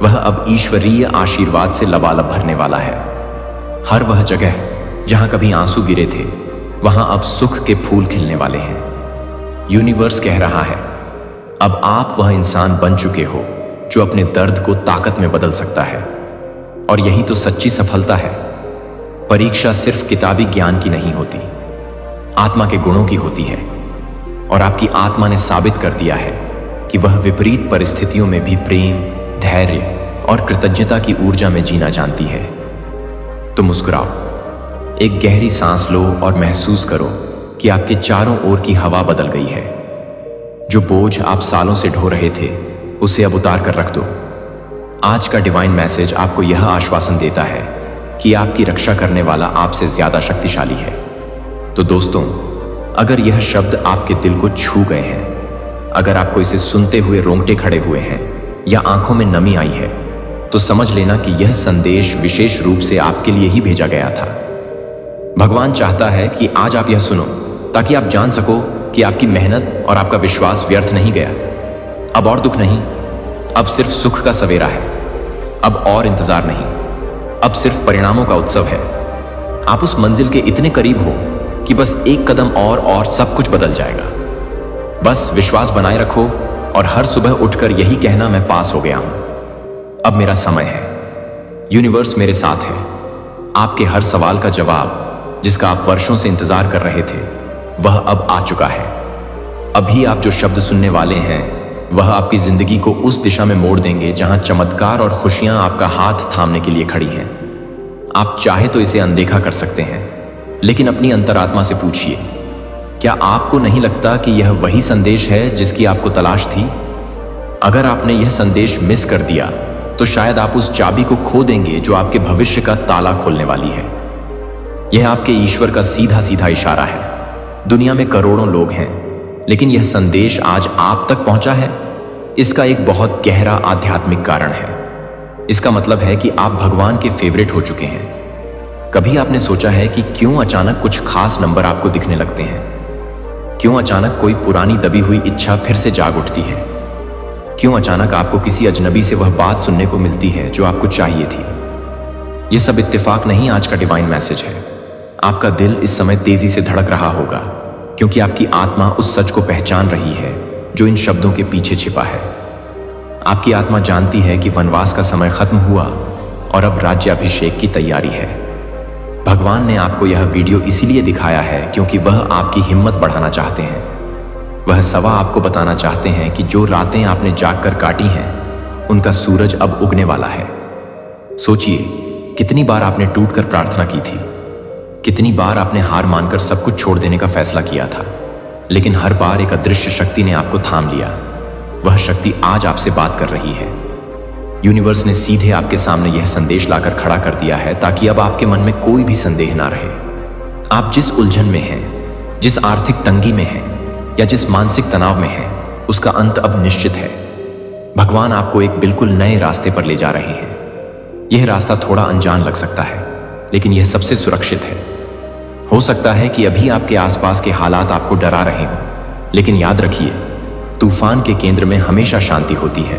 वह अब ईश्वरीय आशीर्वाद से लबालब भरने वाला है। हर वह जगह जहां कभी आंसू गिरे थे, वहां अब सुख के फूल खिलने वाले हैं। यूनिवर्स कह रहा है, अब आप वह इंसान बन चुके हो जो अपने दर्द को ताकत में बदल सकता है। और यही तो सच्ची सफलता है। परीक्षा सिर्फ किताबी ज्ञान की नहीं होती, आत्मा के गुणों की होती है। और आपकी आत्मा ने साबित कर दिया है कि वह विपरीत परिस्थितियों में भी प्रेम, धैर्य और कृतज्ञता की ऊर्जा में जीना जानती है। तो मुस्कुराओ, एक गहरी सांस लो और महसूस करो कि आपके चारों ओर की हवा बदल गई है। जो बोझ आप सालों से ढो रहे थे, उसे अब उतार कर रख दो। आज का डिवाइन मैसेज आपको यह आश्वासन देता है कि आपकी रक्षा करने वाला आपसे ज्यादा शक्तिशाली है। तो दोस्तों, अगर यह शब्द आपके दिल को छू गए हैं, अगर आपको इसे सुनते हुए रोंगटे खड़े हुए हैं या आंखों में नमी आई है, तो समझ लेना कि यह संदेश विशेष रूप से आपके लिए ही भेजा गया था। भगवान चाहता है कि आज आप यह सुनो ताकि आप जान सको कि आपकी मेहनत और आपका विश्वास व्यर्थ नहीं गया। अब और दुख नहीं, अब सिर्फ सुख का सवेरा है। अब और इंतजार नहीं, अब सिर्फ परिणामों का उत्सव है। आप उस मंजिल के इतने करीब हो कि बस एक कदम और सब कुछ बदल जाएगा। बस विश्वास बनाए रखो और हर सुबह उठकर यही कहना, मैं पास हो गया हूं, अब मेरा समय है। यूनिवर्स मेरे साथ है। आपके हर सवाल का जवाब, जिसका आप वर्षों से इंतजार कर रहे थे, वह अब आ चुका है। अभी आप जो शब्द सुनने वाले हैं, वह आपकी जिंदगी को उस दिशा में मोड़ देंगे जहां चमत्कार और खुशियां आपका हाथ थामने के लिए खड़ी हैं। आप चाहे तो इसे अनदेखा कर सकते हैं, लेकिन अपनी अंतरात्मा से पूछिए, क्या आपको नहीं लगता कि यह वही संदेश है जिसकी आपको तलाश थी? अगर आपने यह संदेश मिस कर दिया, तो शायद आप उस चाबी को खो देंगे जो आपके भविष्य का ताला खोलने वाली है। यह आपके ईश्वर का सीधा सीधा इशारा है। दुनिया में करोड़ों लोग हैं, लेकिन यह संदेश आज आप तक पहुंचा है। इसका एक बहुत गहरा आध्यात्मिक कारण है। इसका मतलब है कि आप भगवान के फेवरेट हो चुके हैं। कभी आपने सोचा है कि क्यों अचानक कुछ खास नंबर आपको दिखने लगते हैं? क्यों अचानक कोई पुरानी दबी हुई इच्छा फिर से जाग उठती है? क्यों अचानक आपको किसी अजनबी से वह बात सुनने को मिलती है जो आपको चाहिए थी? यह सब इत्तेफाक नहीं, आज का डिवाइन मैसेज है। आपका दिल इस समय तेजी से धड़क रहा होगा, क्योंकि आपकी आत्मा उस सच को पहचान रही है जो इन शब्दों के पीछे छिपा है। आपकी आत्मा जानती है कि वनवास का समय खत्म हुआ और अब राज्याभिषेक की तैयारी है। भगवान ने आपको यह वीडियो इसीलिए दिखाया है क्योंकि वह आपकी हिम्मत बढ़ाना चाहते हैं। वह सवा आपको बताना चाहते हैं कि जो रातें आपने जागकर काटी हैं, उनका सूरज अब उगने वाला है। सोचिए, कितनी बार आपने टूटकर प्रार्थना की थी, कितनी बार आपने हार मानकर सब कुछ छोड़ देने का फैसला किया था, लेकिन हर बार एक अदृश्य शक्ति ने आपको थाम लिया। वह शक्ति आज आपसे बात कर रही है। यूनिवर्स ने सीधे आपके सामने यह संदेश लाकर खड़ा कर दिया है ताकि अब आपके मन में कोई भी संदेह ना रहे। आप जिस उलझन में हैं, जिस आर्थिक तंगी में हैं या जिस मानसिक तनाव में हैं, उसका अंत अब निश्चित है। भगवान आपको एक बिल्कुल नए रास्ते पर ले जा रहे हैं। यह रास्ता थोड़ा अनजान लग सकता है, लेकिन यह सबसे सुरक्षित है। हो सकता है कि अभी आपके आसपास के हालात आपको डरा रहे हों, लेकिन याद रखिए, तूफान के केंद्र में हमेशा शांति होती है।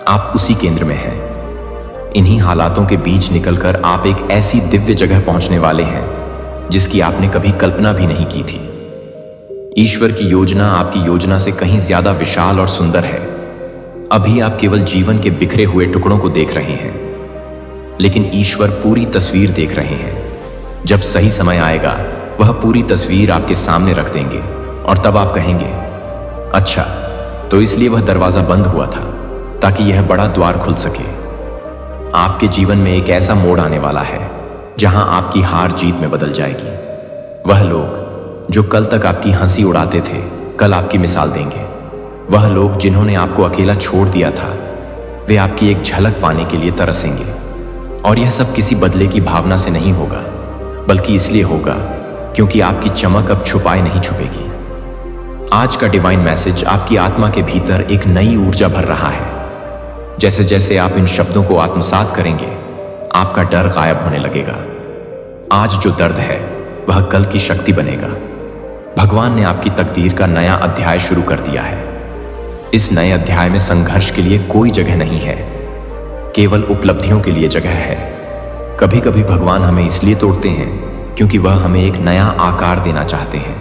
आप उसी केंद्र में हैं। इन्हीं हालातों के बीच निकलकर आप एक ऐसी दिव्य जगह पहुंचने वाले हैं जिसकी आपने कभी कल्पना भी नहीं की थी। ईश्वर की योजना आपकी योजना से कहीं ज्यादा विशाल और सुंदर है। अभी आप केवल जीवन के बिखरे हुए टुकड़ों को देख रहे हैं, लेकिन ईश्वर पूरी तस्वीर देख रहे हैं। जब सही समय आएगा, वह पूरी तस्वीर आपके सामने रख देंगे और तब आप कहेंगे, अच्छा, तो इसलिए वह दरवाजा बंद हुआ था ताकि यह बड़ा द्वार खुल सके। आपके जीवन में एक ऐसा मोड़ आने वाला है जहां आपकी हार जीत में बदल जाएगी। वह लोग जो कल तक आपकी हंसी उड़ाते थे, कल आपकी मिसाल देंगे। वह लोग जिन्होंने आपको अकेला छोड़ दिया था, वे आपकी एक झलक पाने के लिए तरसेंगे। और यह सब किसी बदले की भावना से नहीं होगा, बल्कि इसलिए होगा क्योंकि आपकी चमक अब छुपाए नहीं छुपेगी। आज का डिवाइन मैसेज आपकी आत्मा के भीतर एक नई ऊर्जा भर रहा है। जैसे जैसे आप इन शब्दों को आत्मसात करेंगे, आपका डर गायब होने लगेगा। आज जो दर्द है, वह कल की शक्ति बनेगा। भगवान ने आपकी तकदीर का नया अध्याय शुरू कर दिया है। इस नए अध्याय में संघर्ष के लिए कोई जगह नहीं है, केवल उपलब्धियों के लिए जगह है। कभी कभी भगवान हमें इसलिए तोड़ते हैं क्योंकि वह हमें एक नया आकार देना चाहते हैं।